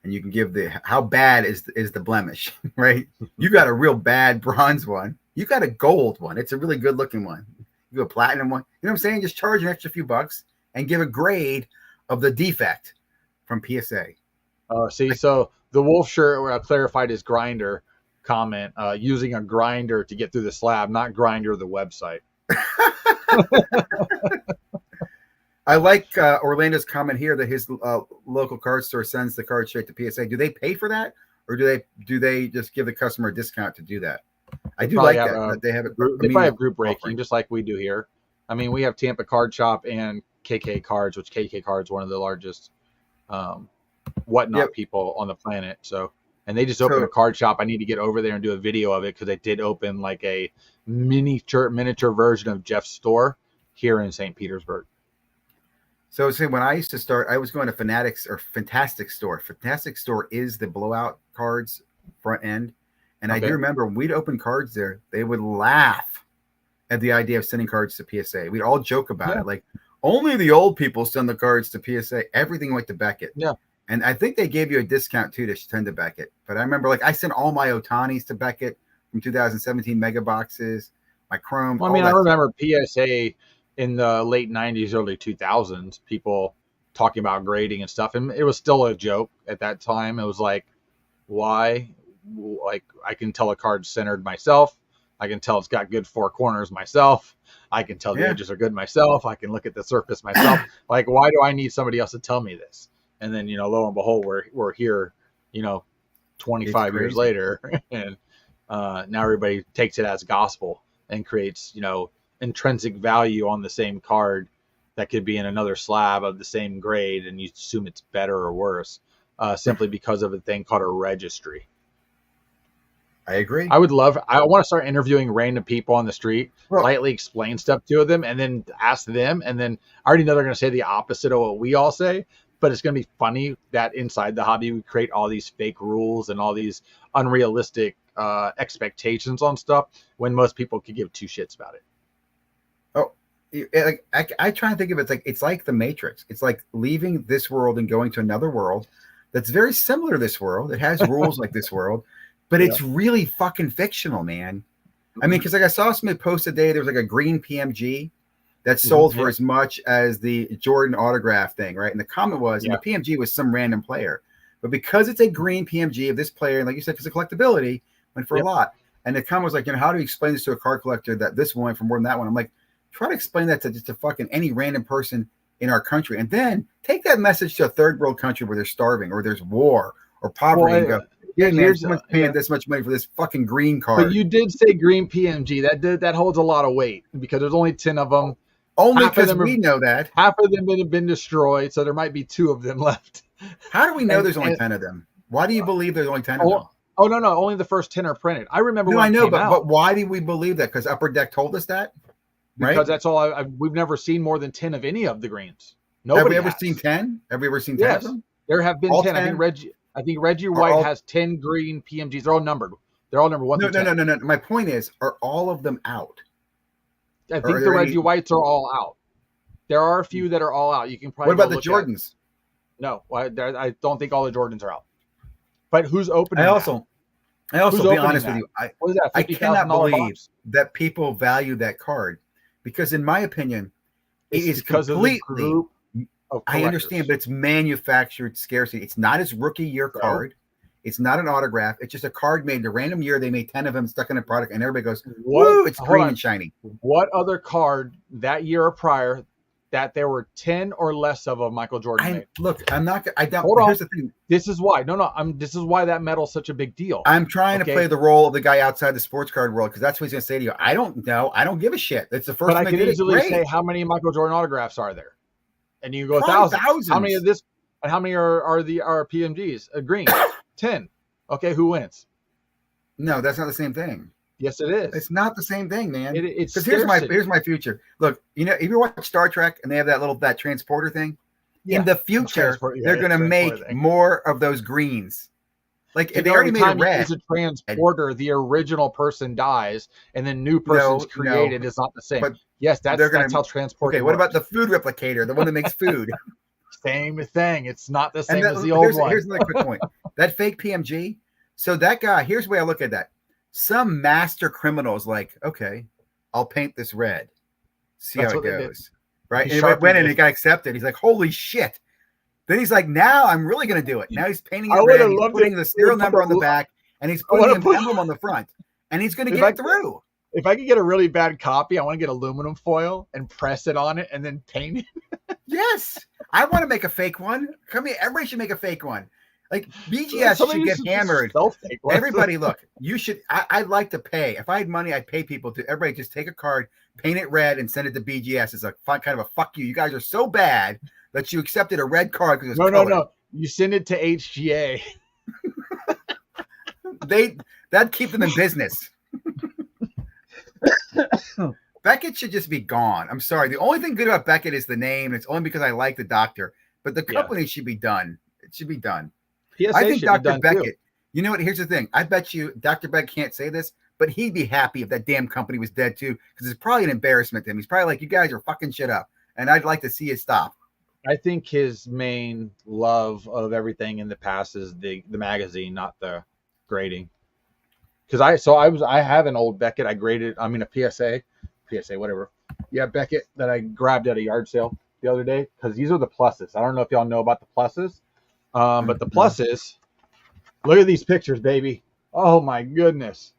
and you can give how bad is the blemish, right? You got a real bad bronze one. You got a gold one. It's a really good looking one. You got a platinum one. You know what I'm saying? Just charge an extra few bucks and give a grade of the defect from PSA. So the wolf shirt clarified his grinder comment, using a grinder to get through the slab, not grinder the website. I like Orlando's comment here that his local card store sends the card straight to PSA. Do they pay for that, or do they just give the customer a discount to do that? I do like that they have it. They probably have group breaking, just like we do here. I mean, we have Tampa Card Shop and KK Cards, which KK Cards one of the largest whatnot people on the planet. So, and they just opened a card shop. I need to get over there and do a video of it because they did open like a miniature version of Jeff's store here in St. Petersburg. So see, when I used to start, I was going to Fantastic Store. Fantastic Store is the blowout cards front end. And I do remember when we'd open cards there, they would laugh at the idea of sending cards to PSA. We'd all joke about it. Like, only the old people send the cards to PSA. Everything went to Beckett. Yeah. And I think they gave you a discount too to send to Beckett. But I remember, like, I sent all my Otanis to Beckett from 2017 mega boxes, my Chrome. Well, I mean, I remember PSA in the late 90s, early 2000s, people talking about grading and stuff. And it was still a joke at that time. It was like, why? Like, I can tell a card's centered myself. I can tell it's got good four corners myself. I can tell the edges are good myself. I can look at the surface myself. Like, why do I need somebody else to tell me this? And then, lo and behold, we're here, 25 years later. And now everybody takes it as gospel and creates, intrinsic value on the same card that could be in another slab of the same grade, and you assume it's better or worse simply because of a thing called a registry. I agree. I want to start interviewing random people on the street, lightly explain stuff to them, and then ask them. And then I already know they're going to say the opposite of what we all say, but it's going to be funny that inside the hobby, we create all these fake rules and all these unrealistic expectations on stuff when most people could give two shits about it. I try and think of it it's like the Matrix. It's like leaving this world and going to another world that's very similar to this world. It has rules like this world, but it's really fucking fictional, man. I mean, because like I saw somebody post today, there was like a green PMG that sold for as much as the Jordan autograph thing, right? And the comment was, and the PMG was some random player, but because it's a green PMG of this player, and like you said, because of collectability, went for a lot. And the comment was like, how do you explain this to a card collector that this one went for more than that one? I'm like, try to explain that to just a fucking any random person in our country, and then take that message to a third world country where they're starving or there's war or poverty, and go, yeah, man, someone's paying this much money for this fucking green card. But you did say green PMG. That holds a lot of weight because there's only 10 of them. Only because we know that. Half of them have been destroyed, so there might be 2 of them left. How do we know there's only 10 of them? Why do you believe there's only 10 of them? Oh, no. Only the first 10 are printed. I remember when I know, but why do we believe that? Because Upper Deck told us that? Right? Because that's all. We've never seen more than 10 of any of the greens. Nobody have we ever seen 10? Have we ever seen 10 of them? There have been 10. I think Reggie White has 10 green PMGs. They're all numbered. They're all numbered 1 through 10. No. My point is, are all of them out? I think the Reggie Whites are all out. There are a few that are all out. You can probably. What about the Jordans? No, I don't think all the Jordans are out. But who's opening? I also, be honest with you, I cannot believe that people value that card, because in my opinion, it is completely. I understand, but it's manufactured scarcity. It's not his rookie year card. It's not an autograph. It's just a card made the random year. They made 10 of them, stuck in a product, and everybody goes, "Woo, it's green and shiny." What other card that year or prior that there were 10 or less of Michael Jordan made? Look, I'm not. I don't. Hold on. Here's the thing. This is why. This is why that medal's such a big deal. I'm trying to play the role of the guy outside the sports card world, because that's what he's going to say to you. I don't know. I don't give a shit. It's the first. But I can easily say, how many Michael Jordan autographs are there? And you go thousands. How many of this? And how many are PMGs? Green, 10. Okay, who wins? No, that's not the same thing. Yes, it is. It's not the same thing, man. It's here's my future. Look, if you watch Star Trek and they have that transporter thing, in the future they're going to make more of those greens. Like if they already made a red. It's a transporter. The original person dies, and the new person's created. It's not the same. But yes, that's how transporter. Okay, what about the food replicator, the one that makes food? Same thing. It's not the same as the old one. Here's another quick point. That fake PMG. So that guy. Here's the way I look at that. Some master criminal's like, okay, I'll paint this red. See how it goes. Right? And it went in and it got accepted. He's like, holy shit. Then he's like, now I'm really going to do it. Now he's painting it red. He's putting the serial number on the back, and he's putting the emblem on the front. And he's going to get it through. If I could get a really bad copy, I want to get aluminum foil and press it on it and then paint it. Yes. I want to make a fake one. Come here. Everybody should make a fake one. Like BGS should get hammered. Everybody, look, you should. I'd like to pay. If I had money, I'd pay people to. Everybody just take a card, paint it red, and send it to BGS. It's a kind of a fuck you. You guys are so bad that you accepted a red card because it's colored. No. You send it to HGA. That'd keep them in business. Beckett should just be gone. I'm sorry. The only thing good about Beckett is the name. It's only because I like the doctor. But the company should be done. It should be done. PSA I think Dr. Beckett. Too. You know what? Here's the thing. I bet you Dr. Beckett can't say this, but he'd be happy if that damn company was dead too, because it's probably an embarrassment to him. He's probably like, you guys are fucking shit up, and I'd like to see it stop. I think his main love of everything in the past is the magazine, not the grading. Because I have an old Beckett. I graded. I mean a PSA, whatever. Yeah, Beckett that I grabbed at a yard sale the other day, because these are the pluses. I don't know if y'all know about the pluses, but the pluses. Look at these pictures, baby. Oh my goodness,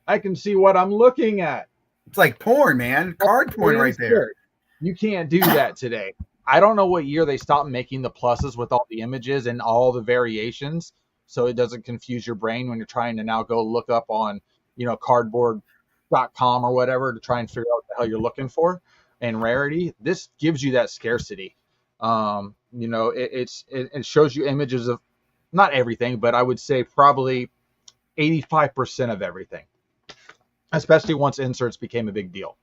I can see what I'm looking at. It's like porn, man. Card porn right there. You can't do that today. I don't know what year they stopped making the pluses with all the images and all the variations, so it doesn't confuse your brain when you're trying to now go look up on, cardboard.com or whatever to try and figure out what the hell you're looking for. And rarity, this gives you that scarcity. It shows you images of not everything, but I would say probably 85% of everything, especially once inserts became a big deal.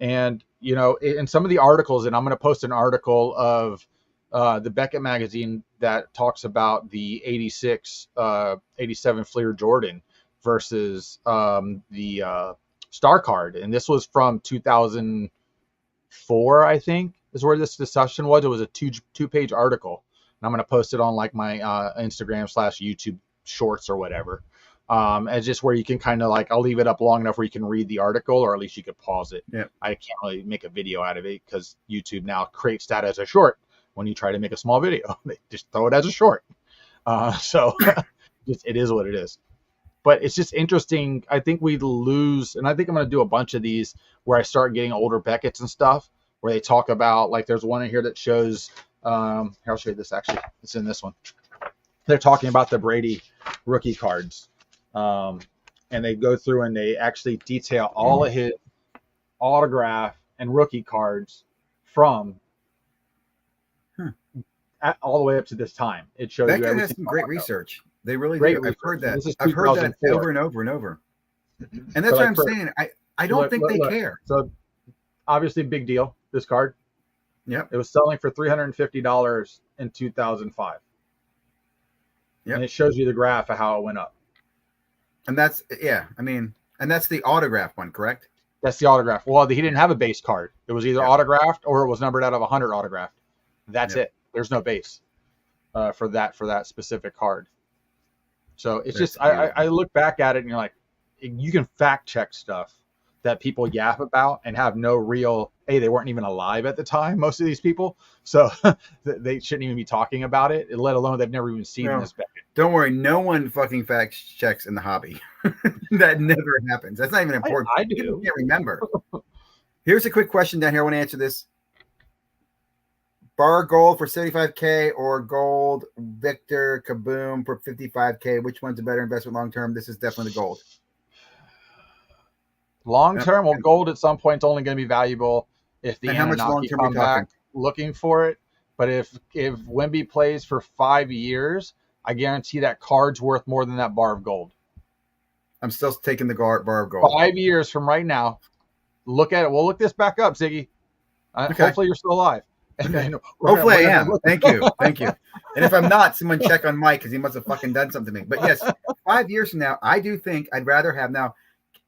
And, in some of the articles, and I'm going to post an article of the Beckett magazine that talks about the 87 Fleer Jordan versus the Star Card. And this was from 2004, I think, is where this discussion was. It was a two-page article. And I'm going to post it on like my Instagram /YouTube shorts or whatever. As just where you can kind of like, I'll leave it up long enough where you can read the article, or at least you could pause it. Yeah. I can't really make a video out of it because YouTube now creates that as a short. When you try to make a small video, they just throw it as a short. So it is what it is. But it's just interesting. I think we lose, and I think I'm going to do a bunch of these where I start getting older Beckett's and stuff, where they talk about, like, there's one in here that shows, here, I'll show you this actually. It's in this one. They're talking about the Brady rookie cards. And they go through and they actually detail all of his autograph and rookie cards from all the way up to this time. It shows that you guy everything. has some great research. They really Great do. research. I've heard that. This is I've heard that 2004. over and over and over. And that's So, what like, I'm saying. I don't think they care. So obviously big deal, this card. Yep. It was selling for $350 in 2005. Yep. And it shows you the graph of how it went up. And that's, yeah, I mean, and that's the autograph one, correct? That's the autograph. Well, he didn't have a base card. It was either Yep. autographed or it was numbered out of 100 autographed. That's Yep. it. There's no base for that specific card. So it's just, I look back at it and you're like, you can fact check stuff that people yap about and have no real, they weren't even alive at the time, most of these people. So they shouldn't even be talking about it, let alone they've never even seen this Beckett. Don't worry, no one fucking fact checks in the hobby. That never happens. That's not even important. I do. People can't remember. Here's a quick question down here. I want to answer this. Bar gold for 75K or gold Victor Kaboom for 55K. Which one's a better investment long term? This is definitely the gold. Long term, well, gold at some point is only going to be valuable if the And how much long Anunnaki term come we talking? back looking for it. But if Wemby plays for 5 years, I guarantee that card's worth more than that bar of gold. I'm still taking the bar of gold. 5 years from right now, look at it. We'll look this back up, Ziggy. Okay. Hopefully you're still alive. And Okay. then Hopefully I am. Thank you. Thank you. And if I'm not, someone check on Mike because he must have fucking done something to me. But yes, 5 years from now, I do think I'd rather have now.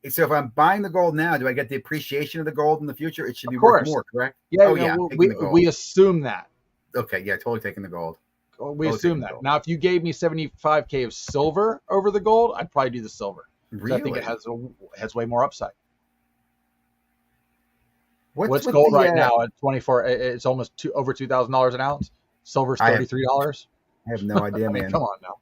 So if I'm buying the gold now, do I get the appreciation of the gold in the future? It should be worth more, correct? Yeah, oh, yeah. We assume that. Okay, yeah, totally taking the gold. We assume that. Now, if you gave me 75K of silver over the gold, I'd probably do the silver. Really? I think it has way more upside. What's with gold right now at 24? It's almost over $2,000 an ounce. Silver's $33. I have no idea, man. Come on now.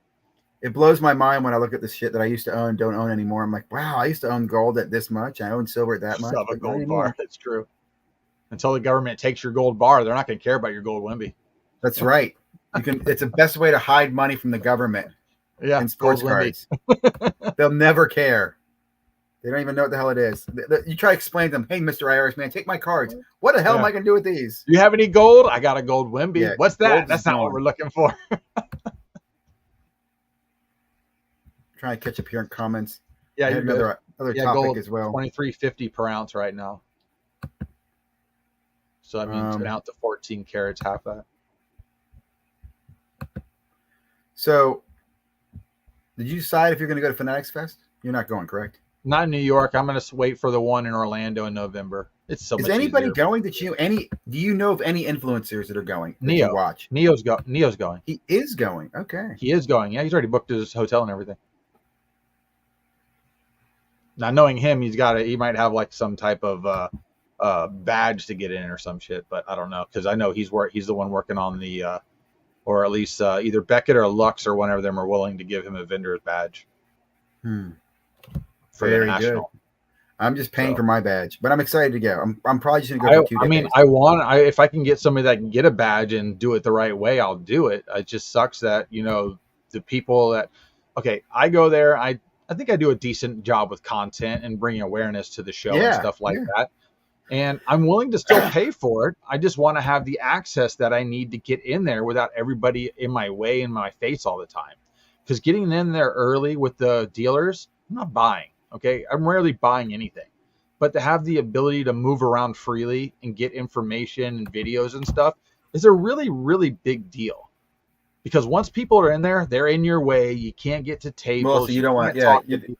It blows my mind when I look at the shit that I used to own, don't own anymore. I'm like, wow, I used to own gold at this much. I own silver at that much. Of a gold bar. That's true. Until the government takes your gold bar, they're not going to care about your gold Wemby. That's right. You can. It's the best way to hide money from the government. Yeah, in sports cards. They'll never care. They don't even know what the hell it is. You try to explain to them, hey, Mr. Irish man, take my cards. What the hell am I going to do with these? You have any gold? I got a gold Wemby. Yeah, what's that? That's not what we're looking for. Trying to catch up here in comments. Yeah, you're another topic gold, as well. $23.50 per ounce right now. So I mean, an ounce to 14 carats, half that. So, did you decide if you're going to go to Fanatics Fest? You're not going, correct? Not in New York. I'm going to wait for the one in Orlando in November. It's so much easier. Is anybody going that you do you know of any influencers that are going? Neo. Watch. Neo's going. He is going. Okay. He is going. Yeah, he's already booked his hotel and everything. Now, knowing him, he might have like some type of badge to get in or some shit, but I don't know, because I know he's the one working on the or at least either Beckett or Lux or one of them are willing to give him a vendor's badge. For Very international. good. I'm just paying for my badge, but I'm excited to go. I'm probably just gonna go for 2 days. I mean, if I can get somebody that can get a badge and do it the right way, I'll do it. It just sucks that, the people that, okay, I go there. I think I do a decent job with content and bringing awareness to the show and stuff like that. And I'm willing to still pay for it. I just want to have the access that I need to get in there without everybody in my way, in my face all the time. Because getting in there early with the dealers, I'm not buying. Okay, I'm rarely buying anything, but to have the ability to move around freely and get information and videos and stuff is a really, really big deal. Because once people are in there, they're in your way. You can't get to tables. Well, so you don't want, you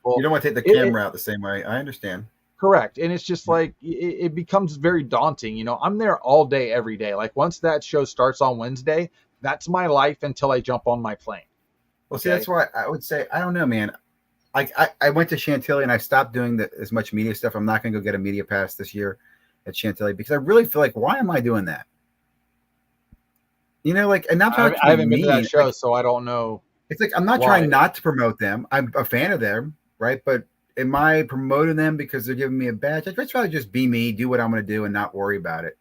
don't want to take the camera out the same way. I understand. Correct, and it's just like it becomes very daunting. I'm there all day, every day. Like once that show starts on Wednesday, that's my life until I jump on my plane. Well, see, that's why I would say I don't know, man. I went to Chantilly and I stopped doing as much media stuff. I'm not going to go get a media pass this year at Chantilly because I really feel like, why am I doing that? You know, like, and not trying to I be haven't been to that mean. show, Like, so I don't know. it's like I'm not why. trying not to promote them. I'm a fan of them, right? But am I promoting them because they're giving me a badge? I'd rather just be me, do what I'm going to do, and not worry about it.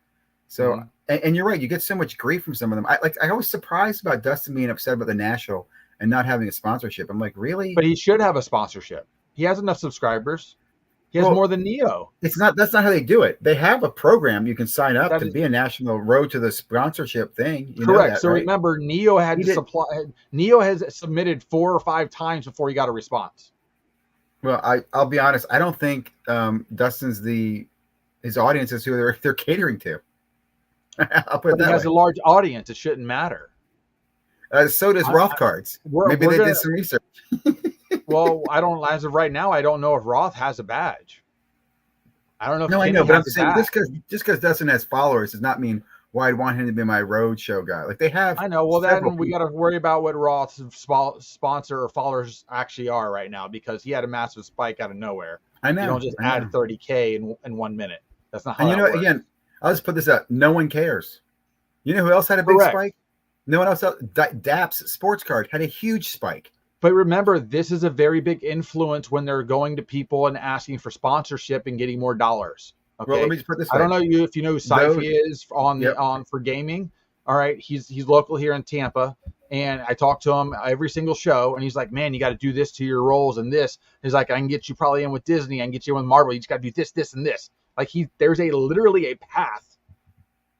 So, and you're right. You get so much grief from some of them. I was surprised about Dustin being upset about the National and not having a sponsorship. I'm like, really? But he should have a sponsorship. He has enough subscribers. He has more than Neo. That's not how they do it. They have a program you can sign up to be a national road to the sponsorship thing. You correct. Know that, so right? remember, Neo had to supply. Neo has submitted 4 or 5 times before he got a response. Well, I'll be honest. I don't think Dustin's his audience is who they're catering to. I'll put it that way. He has a large audience. It shouldn't matter. So does Roth Cards. Maybe they did some research. Well, I don't. As of right now, I don't know if Roth has a badge. I don't know. No, I know, but I'm saying just because Dustin has followers does not mean why I'd want him to be my road show guy. Like they have. I know. Well, then we got to worry about what Roth's sponsor or followers actually are right now because he had a massive spike out of nowhere. I know. You don't just add 30K in 1 minute. That's not how. And works. Again, I'll just put this out. No one cares. You know who else had a big spike? No one else. DAP's sports card had a huge spike. But remember, this is a very big influence when they're going to people and asking for sponsorship and getting more dollars. Okay. Well, let me just put this way. I don't know if you know who Syfy is on for gaming. All right, he's local here in Tampa, and I talk to him every single show, and he's like, "Man, you got to do this to your roles and this." He's like, "I can get you probably in with Disney, I can get you in with Marvel. You just got to do this, this, and this." Like there's literally a path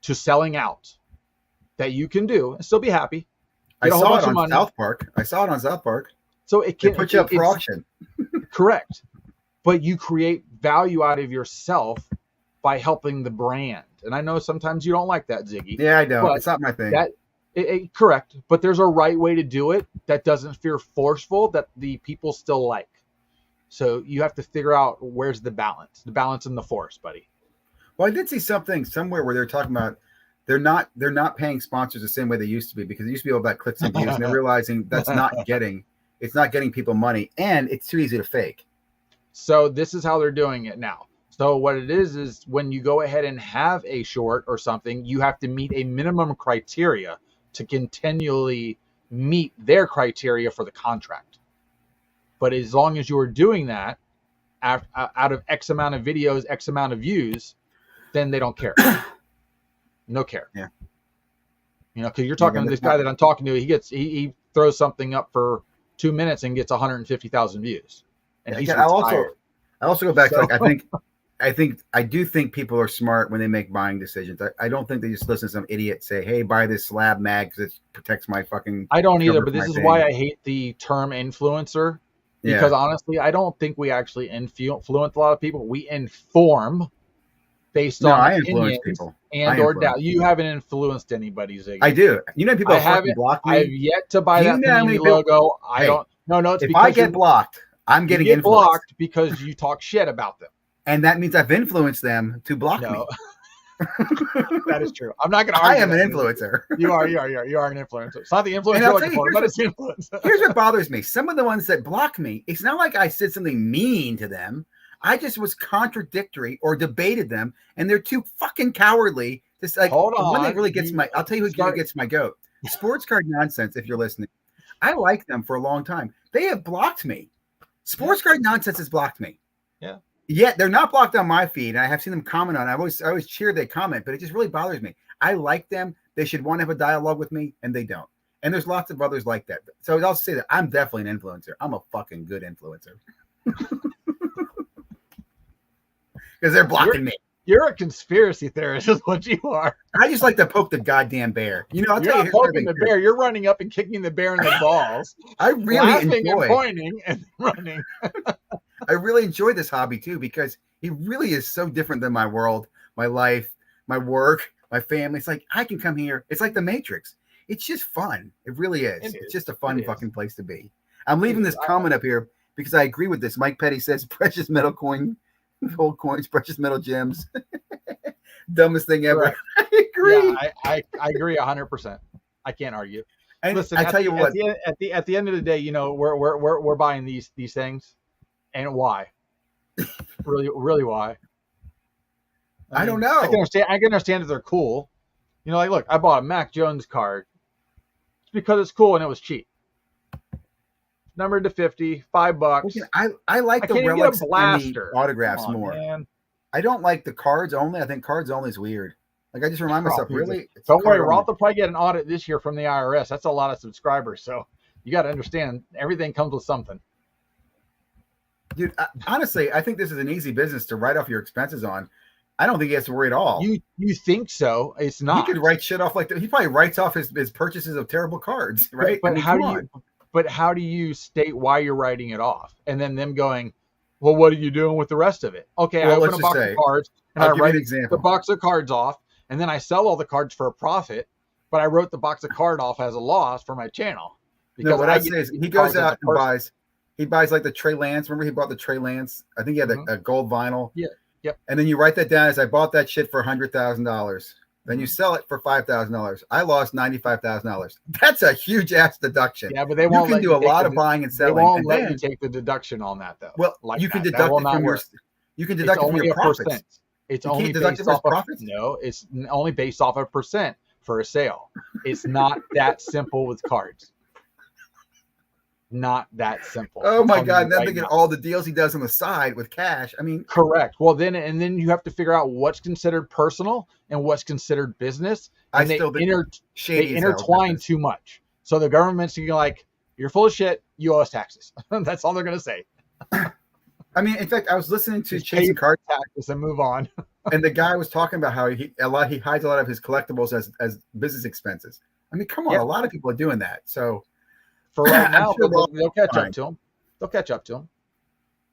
to selling out that you can do and still be happy. I saw it on South Park. So it can put you up for auction. Correct. But you create value out of yourself by helping the brand. And I know sometimes you don't like that, Ziggy. Yeah, I know. It's not my thing. Correct. But there's a right way to do it that doesn't feel forceful, that the people still like. So you have to figure out where's the balance in the force, buddy. Well, I did see something somewhere where they're talking about they're not paying sponsors the same way they used to be because it used to be all about clicks and views, and they're realizing it's not getting people money, and it's too easy to fake. So this is how they're doing it now. So what it is when you go ahead and have a short or something, you have to meet a minimum criteria to continually meet their criteria for the contract. But as long as you are doing that out of X amount of videos, X amount of views, then they don't care. No care. Yeah. You know, because you're talking to this guy that I'm talking to. He throws something up for 2 minutes and gets 150,000 views. And he's retired. I also go back to I do think people are smart when they make buying decisions. I don't think they just listen to some idiot say, "Hey, buy this slab mag because it protects my fucking." I don't either, but this is why I hate the term influencer. Because honestly, I don't think we actually influence a lot of people. We inform based on I influence people or doubt. You haven't influenced anybody, Ziggy. I do. You know, people haven't blocked me. I've yet to buy that Panini logo. I don't. No, it's if because I get blocked, I'm getting blocked because you talk shit about them. And that means I've influenced them to block me. That is true. I'm not going to argue. I am an influencer. You are an influencer. It's not the influencer you're looking for, but it's the influence. Here's what bothers me. Some of the ones that block me, it's not like I said something mean to them. I just was contradictory or debated them, and they're too fucking cowardly. Just like, hold on. One that really gets I'll tell you who gets my goat. Sports card nonsense, if you're listening. I like them for a long time. They have blocked me. Sports card nonsense has blocked me. Yeah. Yet they're not blocked on my feed, and I have seen them comment on it. I always cheer they comment, but it just really bothers me. I like them. They should want to have a dialogue with me, and they don't. And there's lots of others like that. So I'll say that I'm definitely an influencer. I'm a fucking good influencer. Because they're blocking me. You're a conspiracy theorist, is what you are. I just like to poke the goddamn bear. You know, you're not poking the bear. You're running up and kicking the bear in the balls. I really laughing and pointing and running. I really enjoy this hobby too because it really is so different than my world, my life, my work, my family. It's like I can come here. It's like the Matrix. It's just fun. It really is. It's just a fun fucking place to be. I'm leaving this comment up here because I agree with this. Mike Petty says precious metal coin. Gold coins, precious metal gems. Dumbest thing ever. Right. I agree. Yeah, I agree 100%. I can't argue. And listen, I tell you what, at the end of the day, you know, we're buying these things, And why? Really, really why? I mean, don't know. I can understand that they're cool. You know, like, look, I bought a Mac Jones card. It's because it's cool and it was cheap. Numbered to 50, $5. I like the can't even relics get a and the blaster. autographs Come on, more. man. I don't like the cards only. I think cards only is weird. Like, I just remind myself, really? It's Don't worry, card Roth only. will probably get an audit this year from the IRS. That's a lot of subscribers. So you got to understand, everything comes with something. Dude, honestly, I think this is an easy business to write off your expenses on. I don't think he has to worry at all. You think so? It's not. He could write shit off like that. He probably writes off his purchases of terrible cards, right? But how do you state why you're writing it off? And then them going, well, what are you doing with the rest of it? Okay, Well, I open a box of cards and I write the box of cards off, and then I sell all the cards for a profit, but I wrote the box of card off as a loss for my channel. Because what I say is he goes out and buys like the Trey Lance. Remember he bought the Trey Lance? I think he had a gold vinyl. Yeah. Yep. And then you write that down as I bought that shit for $100,000. Then you sell it for $5,000. I lost $95,000. That's a huge ass deduction. Yeah, but they won't. You can do a lot of buying and selling. They won't let you take the deduction on that though. Well, you can deduct it from your. You can deduct it from your profits. It's only based off of profits. No, it's only based off of percent for a sale. It's not that simple with cards. Not that simple. Oh my God! Then thinking all the deals he does on the side with cash. I mean, correct. Well, then you have to figure out what's considered personal and what's considered business. And they intertwine too much. So the government's like, "You're full of shit. You owe us taxes." That's all they're gonna say. I mean, in fact, I was listening to Chasing Card Taxes and move on. And the guy was talking about how he hides a lot of his collectibles as business expenses. I mean, come on, a lot of people are doing that. So. For right now, they'll catch up to him. They'll catch up to him.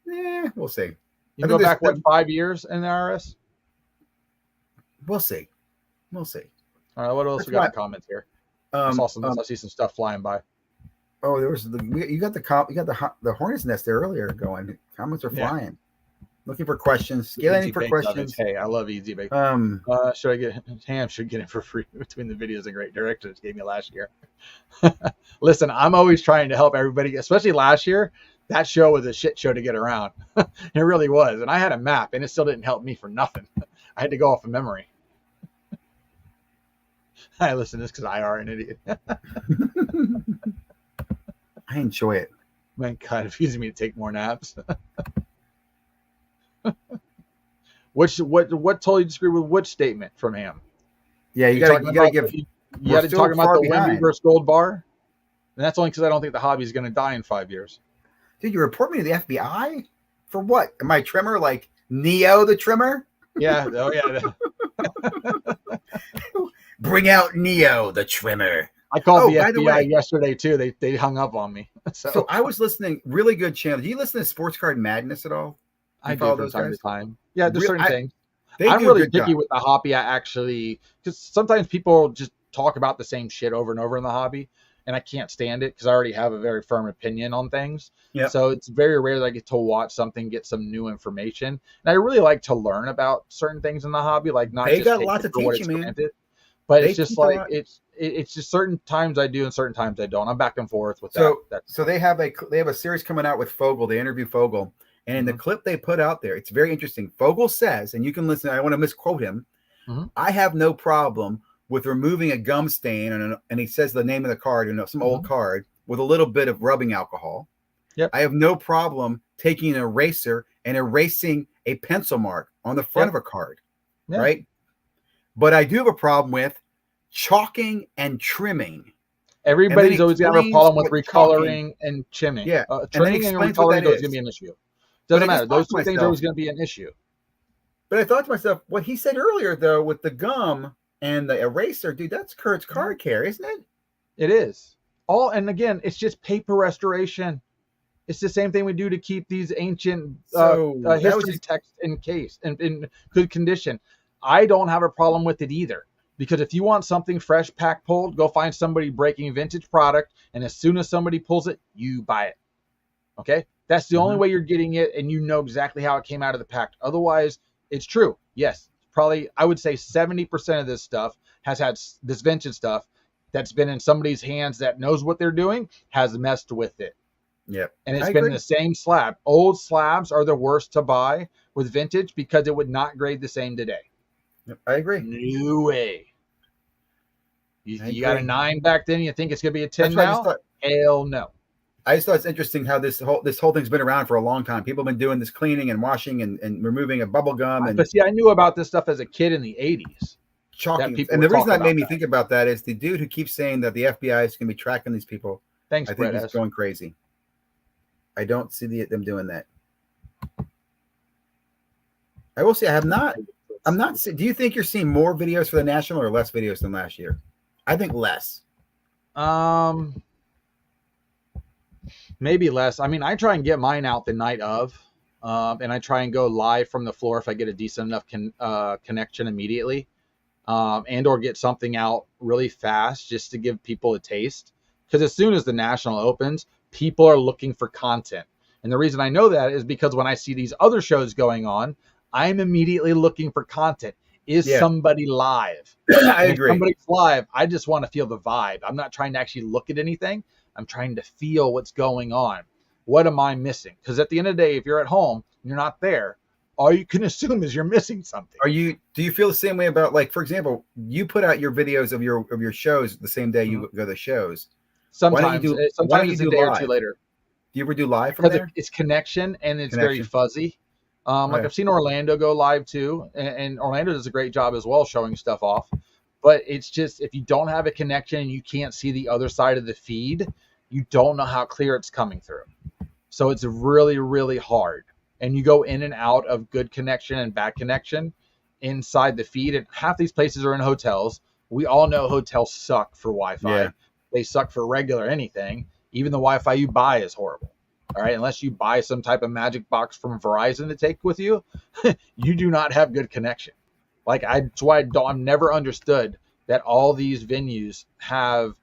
Yeah, we'll see. You go back 5 years in the IRS? We'll see. All right, what else we got in comments here? I see some stuff flying by. Oh, there was you got the hornet's nest there earlier going. Comments are flying. Looking for questions. Scaling for questions. Hey, I love Easy Bake. Should I get Hamm should get it for free between the videos and great directions gave me last year. Listen, I'm always trying to help everybody, especially last year. That show was a shit show to get around. It really was. And I had a map and it still didn't help me for nothing. I had to go off of memory. I listen to this because I are an idiot. I enjoy it. Man, kind of using me to take more naps. What totally disagree with which statement from Hamm? Yeah, you got to give. You got to talk about the Wemby versus Gold bar, and that's only because I don't think the hobby is going to die in 5 years. Did you report me to the FBI for what? Am I trimmer like Neo the trimmer? Yeah. Oh yeah. Bring out Neo the trimmer. I called the FBI yesterday too. They hung up on me. So I was listening. Really good channel. Do you listen to Sports Card Madness at all? I do from time to time. Yeah, there's certain things. I'm really picky with the hobby. Because sometimes people just talk about the same shit over and over in the hobby, and I can't stand it because I already have a very firm opinion on things. Yeah. So it's very rare that I get to watch something, get some new information, and I really like to learn about certain things in the hobby, like not they just got lots to teach you, man. But it's just like it's just certain times I do and certain times I don't. I'm back and forth with that. So they have a series coming out with Fogel. They interview Fogel. And in the clip they put out there, it's very interesting. Fogel says, and you can listen, I want to misquote him, I have no problem with removing a gum stain, and he says the name of the card, some old card, with a little bit of rubbing alcohol. Yep. I have no problem taking an eraser and erasing a pencil mark on the front of a card, right? But I do have a problem with chalking and trimming. Everybody's always got a problem with recoloring and trimming. Yeah, trimming and recoloring is going to be an issue. Doesn't matter. Those two things are always going to be an issue. But I thought to myself, what he said earlier, though, with the gum and the eraser, dude, that's Kurt's card care, isn't it? It is. And again, it's just paper restoration. It's the same thing we do to keep these ancient history texts in good condition. I don't have a problem with it either. Because if you want something fresh, pack pulled, go find somebody breaking vintage product, and as soon as somebody pulls it, you buy it. Okay? That's the only way you're getting it, and you know exactly how it came out of the pack. Otherwise, it's true. Yes, probably I would say 70% of this stuff has had this vintage stuff that's been in somebody's hands that knows what they're doing, has messed with it. Yep. And it's I been agree. the same slab. Old slabs are the worst to buy with vintage because it would not grade the same today. Yep. I agree. No way. I You got a agree. 9 back then. You think it's gonna be a 10 That's why I just now? thought. Hell no. I just thought it's interesting how this whole thing's been around for a long time. People have been doing this cleaning and washing and removing of bubble gum and But see, I knew about this stuff as a kid in the 80s that chalking. people And were the reason talking that made about me that. think about that is the dude who keeps saying that the FBI is going to be tracking these people. Thanks, I think Brett he's S. going crazy. I don't see them doing that. I will say I have not. I'm not. Do you think you're seeing more videos for the national or less videos than last year? I think less. Maybe less. I mean, I try and get mine out the night of, and I try and go live from the floor if I get a decent enough connection immediately, and or get something out really fast just to give people a taste. Because as soon as the national opens, people are looking for content, and the reason I know that is because when I see these other shows going on, I'm immediately looking for content. Is Yeah, somebody live? I And if agree. somebody's live, I just want to feel the vibe. I'm not trying to actually look at anything. I'm trying to feel what's going on. What am I missing? Because at the end of the day, if you're at home and you're not there, all you can assume is you're missing something. Do you feel the same way about, like, for example, you put out your videos of your shows the same day Mhm. you go to the shows. Sometimes, Why don't sometimes you it's a do day or two live? later Do you ever do live from because there? it's connection and it's very Connection. fuzzy. Like Okay. I've seen Orlando go live too, and Orlando does a great job as well showing stuff off. But it's just if you don't have a connection and you can't see the other side of the feed, you don't know how clear it's coming through. So it's really, really hard. And you go in and out of good connection and bad connection inside the feed. And half these places are in hotels. We all know hotels suck for Yeah. Wi-Fi. They suck for regular anything. Even the Wi-Fi you buy is horrible. All right, unless you buy some type of magic box from Verizon to take with you, you do not have good connection. That's why I'm never understood that all these venues have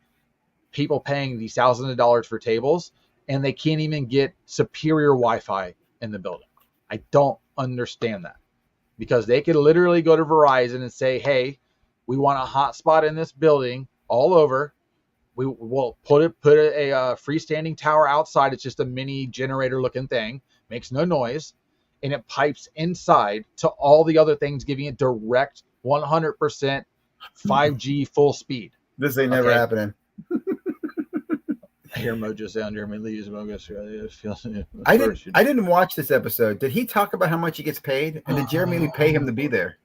people paying these thousands of dollars for tables and they can't even get superior Wi-Fi in the building. I don't understand that because they could literally go to Verizon and say, "Hey, we want a hotspot in this building all over. We will put a freestanding tower outside. It's just a mini generator looking thing, makes no noise, and it pipes inside to all the other things, giving it direct 100% 5G full speed." This ain't never Okay, happening. I hear Mojo sound. Jeremy leaves Mojo Australia. Feels I didn't watch this episode. Did he talk about how much he gets paid? And did Jeremy Lee pay him to be there?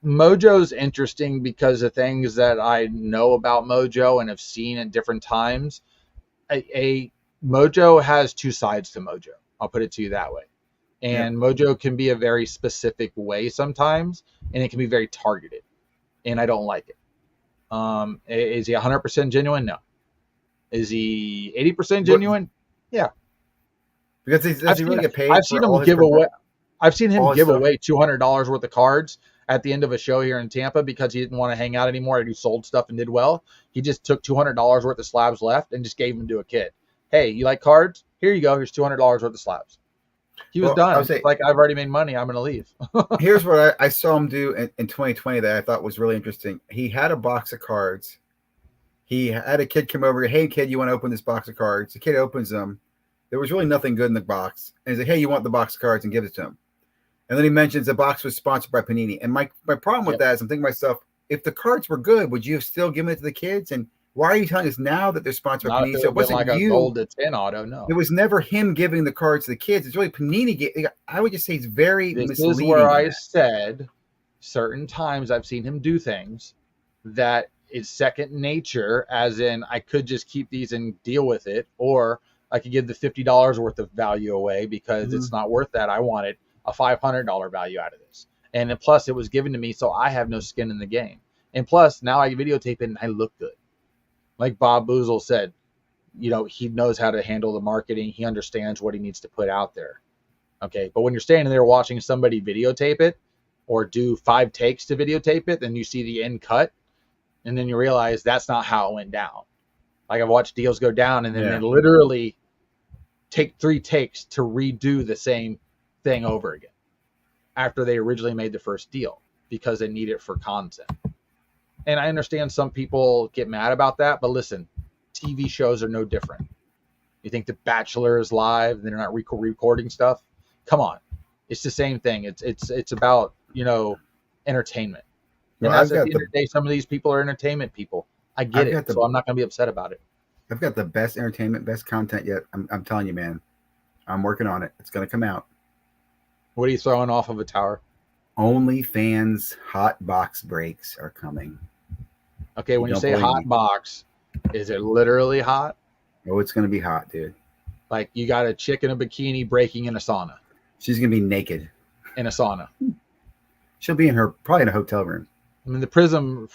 Mojo's interesting because the things that I know about Mojo and have seen at different times, a Mojo has two sides to Mojo. I'll put it to you that way. Yep. And Mojo can be a very specific way sometimes, and it can be very targeted, and I don't like it. Is he 100% genuine? No. Is he 80% genuine? Yeah. Because does he really get paid I've for seen all him his give away. I've seen him all his give stuff? away $200 worth of cards at the end of a show here in Tampa because he didn't want to hang out anymore and he sold stuff and did well. He just took $200 worth of slabs left and just gave them to a kid. Hey, you like cards? Here you go. Here's $200 worth of slabs. He was done. It's like, I've already made money. I'm going to leave. Here's what I saw him do in 2020 that I thought was really interesting. He had a box of cards. He had a kid come over. Hey, kid, you want to open this box of cards? The kid opens them. There was really nothing good in the box. And he's like, hey, you want the box of cards? And gives it to him. And then he mentions the box was sponsored by Panini. And my problem with that is I'm thinking to myself, if the cards were good, would you have still given it to the kids? And why are you telling us now that they're sponsored by Not if Panini? it So would it have been wasn't like a you. gold to 10 auto. No. It was never him giving the cards to the kids. It's really Panini. I would just say he's very This misleading. is where I said certain times I've seen him do things that is second nature, as in I could just keep these and deal with it, or I could give the $50 worth of value away because it's not worth that. I wanted a $500 value out of this. And then plus it was given to me, so I have no skin in the game. And plus now I videotape it and I look good. Like Bob Boozle said, he knows how to handle the marketing. He understands what he needs to put out there. Okay. But when you're standing there watching somebody videotape it or do 5 takes to videotape it, then you see the end cut. And then you realize that's not how it went down. Like I've watched deals go down and then they literally take 3 takes to redo the same thing over again after they originally made the first deal because they need it for content. And I understand some people get mad about that, but listen, TV shows are no different. You think The Bachelor is live and they're not recording stuff? Come on, it's the same thing. It's about entertainment, and Well, that's at the end of the day. Some of these people are entertainment people. I get it, so I'm not going to be upset about it. I've got the best entertainment, best content yet. I'm telling you, man. I'm working on it. It's going to come out. What are you throwing off of a tower? OnlyFans hot box breaks are coming. Okay, when you say hot box, is it literally hot? Oh, it's going to be hot, dude. Like you got a chick in a bikini breaking in a sauna. She's going to be naked. In a sauna. She'll be probably in a hotel room. I mean, the prism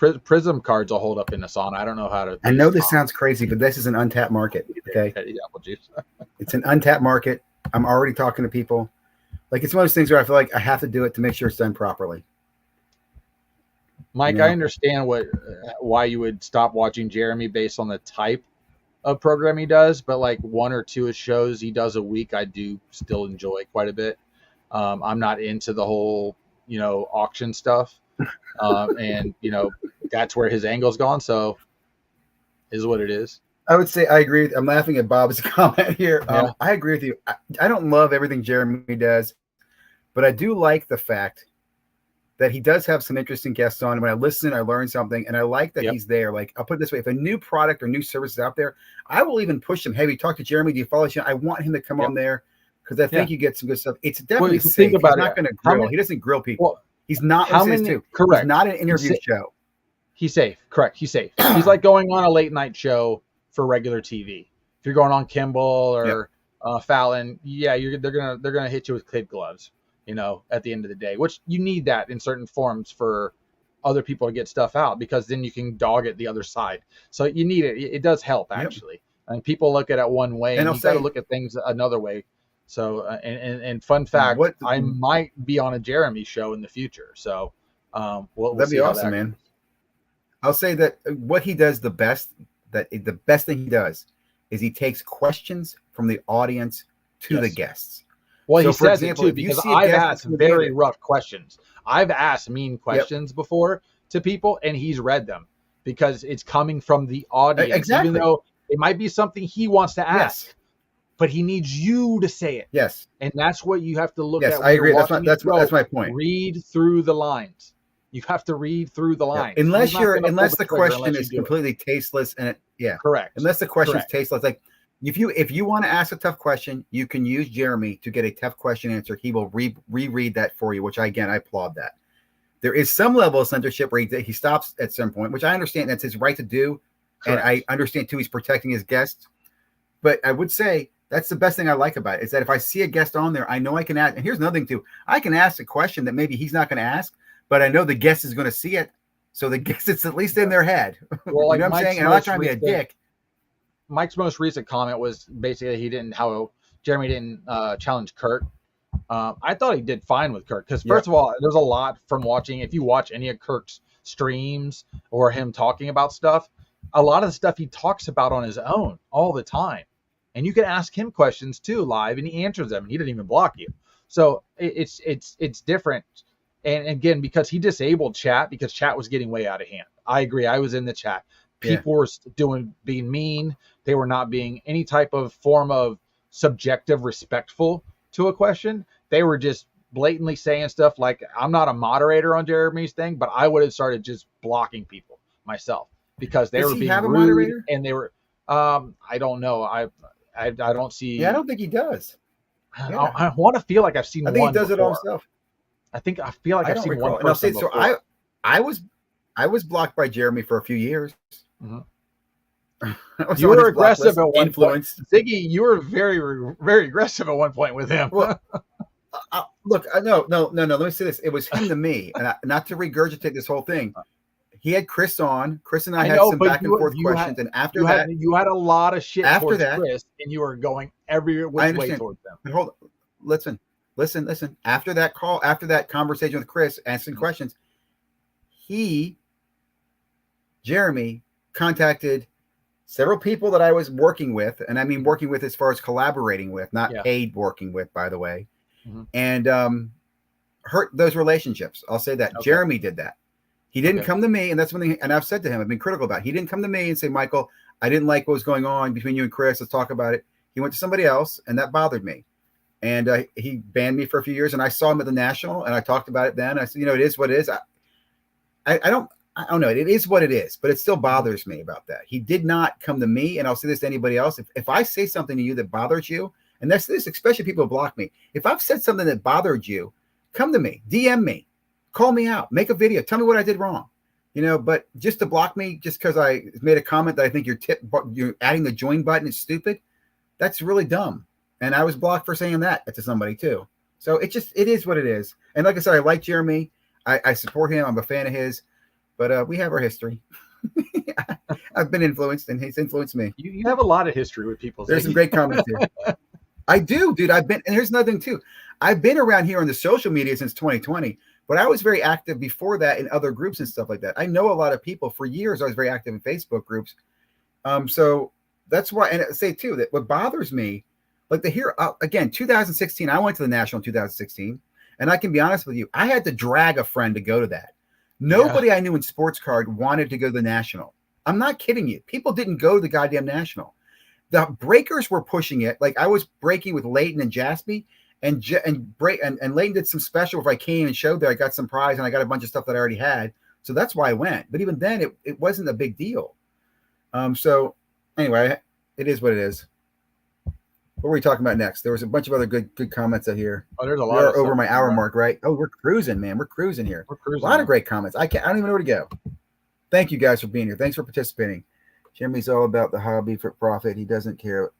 cards will hold up in a sauna. I don't know how to. I know this sounds crazy, but this is an untapped market. Okay. Apple juice. It's an untapped market. I'm already talking to people. Like, it's one of those things where I feel like I have to do it to make sure it's done properly. Mike, I understand why you would stop watching Jeremy based on the type of program he does, but like 1 or 2 shows he does a week, I do still enjoy quite a bit. I'm not into the whole, auction stuff. And that's where his angle's gone. So is what it is. I would say I agree. I'm laughing at Bob's comment here. Yeah. I agree with you. I don't love everything Jeremy does, but I do like the fact that he does have some interesting guests on. When I listen, I learn something, and I like that he's there. Like, I'll put it this way: if a new product or new service is out there, I will even push him. Hey, we talk to Jeremy. Do you follow him? I want him to come on there because I think you get some good stuff. It's definitely safe. He's not going to grill. He doesn't grill people. Well, he's not. Correct. He's not an interview show. He's safe. Correct. He's safe. He's like going on a late night show for regular TV. If you're going on Kimball or Fallon, they're gonna hit you with kid gloves. At the end of the day, which you need that in certain forms for other people to get stuff out, because then you can dog it the other side. So you need it. It does help actually. And people look at it one way, and you got to look at things another way. So, and fun fact, I might be on a Jeremy show in the future. So, we'll that'd be awesome, man. I'll say that what he does the best thing he does is he takes questions from the audience to the guests. Well, so he says it too, because I've asked very rough questions. I've asked mean questions before to people, and he's read them because it's coming from the audience. Exactly. Even though it might be something he wants to ask, but he needs you to say it. Yes. And that's what you have to look at. Yes, I agree. That's my point. Read through the lines. You have to read through the lines. Unless the question is completely tasteless and correct. Unless the question is tasteless, like if you want to ask a tough question, you can use Jeremy to get a tough question answered. He will reread that for you, which I applaud that. There is some level of censorship where he stops at some point, which I understand that's his right to do. Correct. And I understand too, he's protecting his guests. But I would say that's the best thing I like about it, is that if I see a guest on there, I know I can ask. And here's another thing too. I can ask a question that maybe he's not going to ask, but I know the guest is going to see it. So the guest, it's at least in their head. Well, like you know what I'm saying? And I'm not trying to be a dick. Mike's most recent comment was basically how Jeremy didn't challenge Kurt. I thought he did fine with Kurt, because first of all, there's a lot from watching. If you watch any of Kurt's streams or him talking about stuff, a lot of the stuff he talks about on his own all the time. And you can ask him questions too live, and he answers them, and he didn't even block you. So it's different. And again, because he disabled chat, because chat was getting way out of hand. I agree. I was in the chat. People were being mean. They were not being any type of form of subjective respectful to a question. They were just blatantly saying stuff like, I'm not a moderator on Jeremy's thing, but I would have started just blocking people myself, because they were being rude, and they were, I don't know. I don't see. Yeah, I don't think he does. I want to feel like I've seen one. I think he does it all himself. I feel like I've seen one person. And I'll say, so I was blocked by Jeremy for a few years. Mm-hmm. You were aggressive at one point. Ziggy, you were very, very aggressive at one point with him. Well, look, no. Let me say this. It was him to me, and not to regurgitate this whole thing. He had Chris on. Chris and I had some back and forth questions, and after that, you had a lot of shit towards Chris, and you were going every which way towards them. But hold on. Listen. After that call, after that conversation with Chris, asking questions, Jeremy contacted several people that I was working with, and I mean working with as far as collaborating with, not paid working with, by the way, and hurt those relationships. I'll say that. Jeremy did that. He didn't come to me, and that's one thing, and I've said to him, I've been critical about it. He didn't come to me and say, Michael, I didn't like what was going on between you and Chris. Let's talk about it. He went to somebody else, and that bothered me. And he banned me for a few years. And I saw him at the National, and I talked about it then. I said, it is what it is. I don't know. It is what it is, but it still bothers me about that. He did not come to me, and I'll say this to anybody else. If I say something to you that bothers you, and that's this, especially people who block me. If I've said something that bothered you, come to me, DM me, call me out, make a video, tell me what I did wrong. But just to block me just because I made a comment that I think you're adding the join button is stupid, that's really dumb. And I was blocked for saying that to somebody too. So it is what it is. And like I said, I like Jeremy. I support him. I'm a fan of his. But we have our history. I've been influenced, and he's influenced me. You have a lot of history with people. There's some great comments here. I do, dude. And here's another thing too. I've been around here on the social media since 2020, but I was very active before that in other groups and stuff like that. I know a lot of people. For years, I was very active in Facebook groups. So that's why, and I say too, that what bothers me, like again, 2016, I went to the National in 2016, and I can be honest with you, I had to drag a friend to go to that. Nobody I knew in sports card wanted to go to the National. I'm not kidding you. People didn't go to the goddamn National. The breakers were pushing it. Like I was breaking with Leighton and Jaspy, and Leighton did some special. If I came and showed there, I got some prize and I got a bunch of stuff that I already had. So that's why I went. But even then, it wasn't a big deal. So anyway, it is what it is. What were we talking about next? There was a bunch of other good comments out here. Oh, there's a lot. We're over my hour mark, right? Oh, we're cruising, man. We're cruising here. We're cruising. A lot of great comments. I don't even know where to go. Thank you guys for being here. Thanks for participating. Jeremy's all about the hobby for profit. He doesn't care.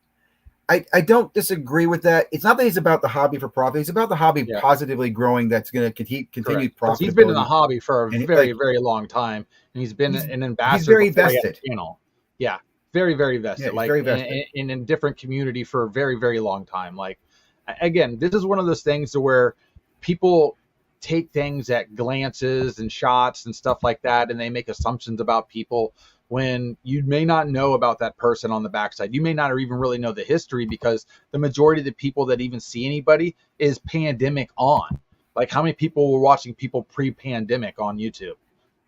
I don't disagree with that. It's not that he's about the hobby for profit. He's about the hobby positively growing. That's going to continue profit. He's been in the hobby for a very long time, and he's been an ambassador. He's very vested. Yeah, very vested. Yeah, very vested. In a different community for a very long time. Like, again, this is one of those things to where people take things at glances and shots and stuff like that, and they make assumptions about people when you may not know about that person on the backside. You may not even really know the history, because the majority of the people that even see anybody is pandemic on. Like, how many people were watching people pre-pandemic on YouTube?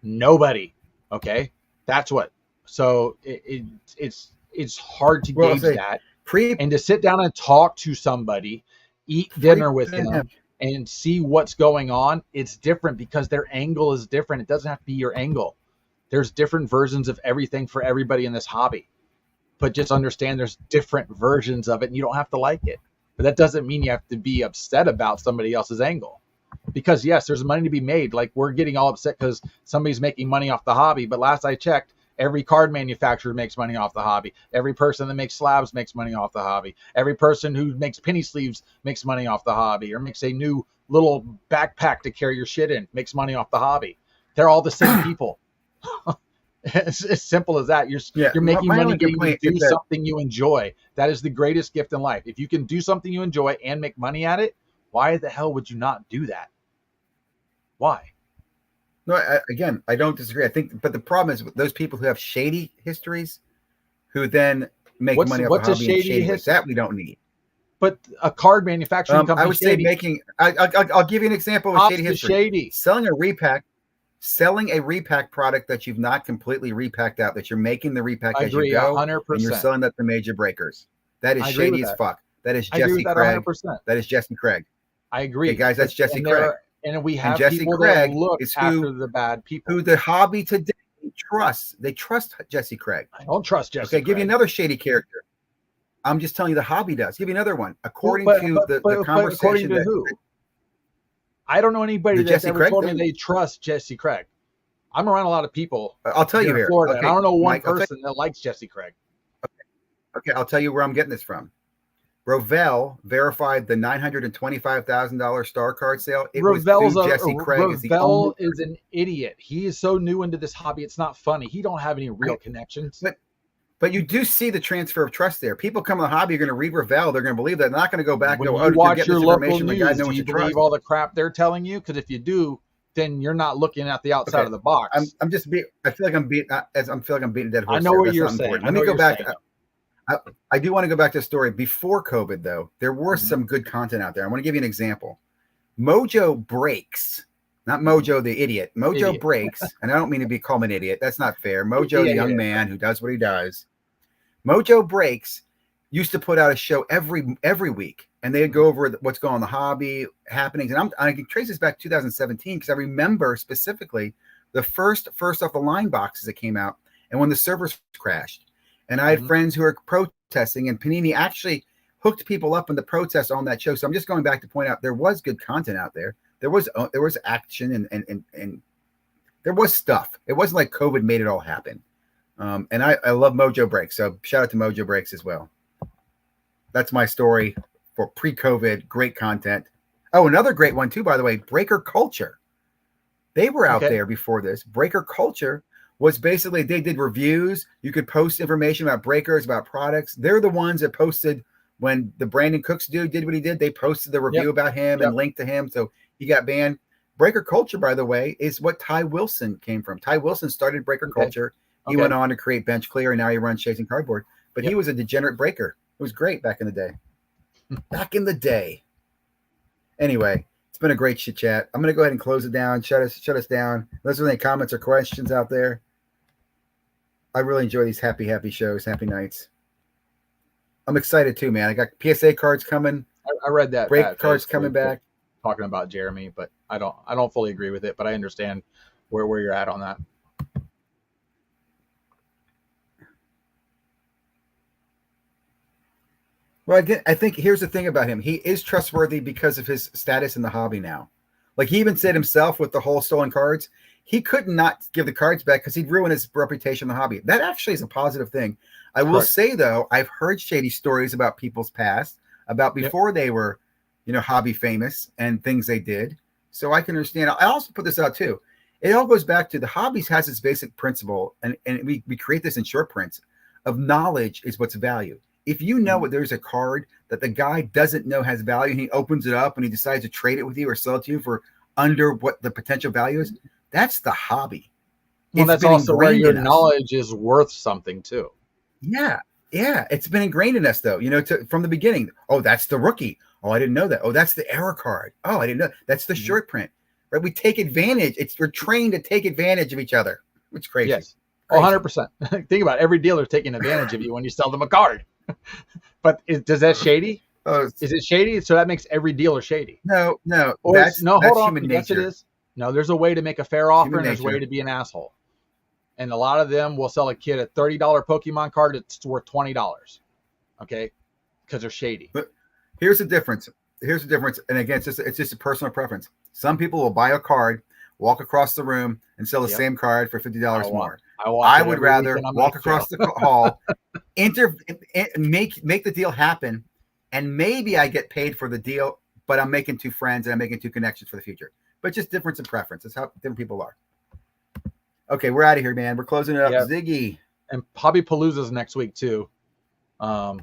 Nobody. Okay, that's what. So it's hard to gauge that. And to sit down and talk to somebody, eat dinner with them, and see what's going on, it's different because their angle is different. It doesn't have to be your angle. There's different versions of everything for everybody in this hobby. But just understand there's different versions of it, and you don't have to like it. But that doesn't mean you have to be upset about somebody else's angle. Because, yes, there's money to be made. Like, we're getting all upset because somebody's making money off the hobby. But last I checked, every card manufacturer makes money off the hobby. Every person that makes slabs makes money off the hobby. Every person who makes penny sleeves makes money off the hobby, or makes a new little backpack to carry your shit in, makes money off the hobby. They're all the same people. It's as simple as that. You're making money getting to do something you enjoy. That is the greatest gift in life. If you can do something you enjoy and make money at it, why the hell would you not do that? Why? No, I don't disagree. I think, but the problem is with those people who have shady histories, who then make money off the hobby. Shady history that we don't need. But a card manufacturing company, I would say making. I'll give you an example of shady history. Selling a repack product that you've not completely repacked out, that you're making the repack as you go, 100%. And you're selling that to major breakers. That is shady as fuck. That is Jesse Craig. 100%. That is Jesse Craig. I agree. Okay, guys, that's Jesse Craig. And we have Jesse people Craig that look after the bad people. Who the hobby today trusts. They trust Jesse Craig. I don't trust Jesse Craig. Give you another shady character. I'm just telling you the hobby does. Give you another one. According to the conversation. According to who? I don't know anybody that's ever told me they trust Jesse Craig. I'm around a lot of people. I'll tell you here. Florida, and I don't know one person that likes Jesse Craig. Okay, I'll tell you where I'm getting this from. Rovell verified the $925,000 star card sale. It Rovell's was Jesse Craig. Rovell is an idiot. He is so new into this hobby. It's not funny. He don't have any real connections. But you do see the transfer of trust there. People come to the hobby, you're going to read Rovell. They're going to believe that. They're not going to go back and go, you watch your local news, do you believe all the crap they're telling you? Because if you do, then you're not looking at the outside of the box. I feel like I'm beating a dead horse. I know what you're saying. Let me go back. I do want to go back to the story before COVID, though. There were some good content out there. I want to give you an example. Mojo Breaks, not Mojo the idiot. Mojo Breaks, and I don't mean to be called an idiot. That's not fair. Mojo, the young man who does what he does. Mojo Breaks used to put out a show every week, and they'd go over what's going on in the hobby happenings. And I can trace this back to 2017 because I remember specifically the first off the line boxes that came out, and when the servers crashed, and I had friends who were protesting, and Panini actually hooked people up in the protest on that show. So I'm just going back to point out there was good content out there. There was action and there was stuff. It wasn't like COVID made it all happen. And I love Mojo Breaks. So shout out to Mojo Breaks as well. That's my story for pre-COVID. Great content. Oh, another great one too, by the way, Breaker Culture. They were out there before this. Breaker Culture was basically, they did reviews. You could post information about breakers, about products. They're the ones that posted when the Brandon Cooks dude did what he did. They posted the review about him and linked to him. So he got banned. Breaker Culture, by the way, is what Ty Wilson came from. Ty Wilson started Breaker Culture. He went on to create Bench Clear, and now he runs Chasing Cardboard. But he was a degenerate breaker. It was great back in the day. Back in the day. Anyway, it's been a great chit chat. I'm going to go ahead and close it down. Shut us down. Unless there's any comments or questions out there. I really enjoy these happy shows, happy nights. I'm excited too, man. I got PSA cards coming. I read that. Break cards coming back. Talking about Jeremy, but I don't fully agree with it, but I understand where you're at on that. Well, again, I think here's the thing about him. He is trustworthy because of his status in the hobby now. Like he even said himself with the whole stolen cards, he could not give the cards back because he'd ruin his reputation in the hobby. That actually is a positive thing. I will say, though, I've heard shady stories about people's past, about before they were, hobby famous and things they did. So I can understand. I also put this out, too. It all goes back to the hobbies has its basic principle, and we create this in short prints of knowledge is what's valued. If you know there's a card that the guy doesn't know has value, and he opens it up and he decides to trade it with you or sell it to you for under what the potential value is, that's the hobby. Well, that's also where your knowledge is worth something too. Yeah. It's been ingrained in us, though, from the beginning. Oh, that's the rookie. Oh, I didn't know that. Oh, that's the error card. Oh, I didn't know. That's the short print. Right? We take advantage. We're trained to take advantage of each other. It's crazy. Yes. 100%. Think about it. Every dealer taking advantage of you when you sell them a card. But does that shady? Is it shady? So that makes every dealer shady. No. That's hold on. Human nature. Yes, it is. No, there's a way to make a fair offer, and there's a way to be an asshole. And a lot of them will sell a kid a $30 Pokemon card that's worth $20. Okay, because they're shady. But here's the difference. And again, it's just a personal preference. Some people will buy a card, walk across the room, and sell the same card for $50 more. I would rather walk across the hall, make the deal happen, and maybe I get paid for the deal, but I'm making two friends and I'm making two connections for the future. But just difference in preference. That's how different people are. Okay, we're out of here, man. We're closing it up. Ziggy. And Hobby Palooza's next week too. I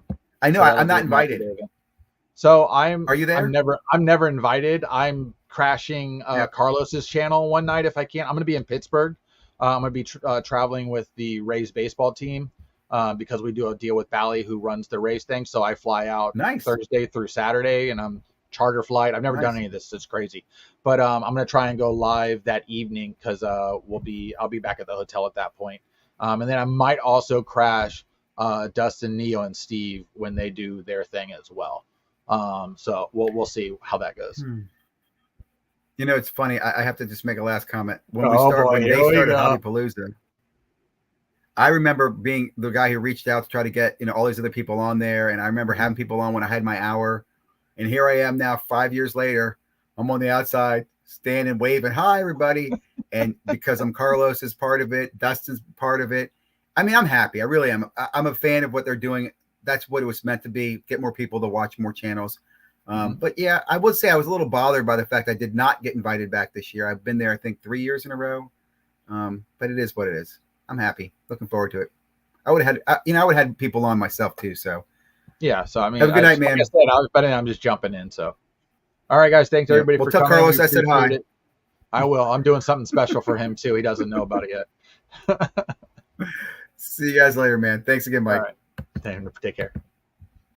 know. I'm not invited. So Are you there? I'm never invited. I'm crashing Carlos's channel one night if I can. I'm going to be in Pittsburgh. I'm going to be traveling with the Rays baseball team because we do a deal with Bally who runs the Rays thing. So I fly out Thursday through Saturday, and I'm charter flight. I've never done any of this. So it's crazy. But I'm going to try and go live that evening because I'll be back at the hotel at that point. And then I might also crash Dustin, Neo, and Steve when they do their thing as well. So we'll see how that goes. It's funny. I have to just make a last comment. When they started Hobby Palooza, I remember being the guy who reached out to try to get all these other people on there, and I remember having people on when I had my hour. And here I am now, 5 years later. I'm on the outside, standing, waving, "Hi, everybody!" And because I'm Carlos is part of it, Dustin's part of it. I mean, I'm happy. I really am. I'm a fan of what they're doing. That's what it was meant to be. Get more people to watch more channels. But yeah, I would say I was a little bothered by the fact I did not get invited back this year. I've been there, I think, 3 years in a row. But it is what it is. I'm happy. Looking forward to it. I would have had people on myself too. So yeah. So I mean, have a good night, man. Like I said, I'm just jumping in. So all right, guys. Thanks everybody for coming. Tell Carlos I said hi. I will. I'm doing something special for him too. He doesn't know about it yet. See you guys later, man. Thanks again, Mike. All right. Take care.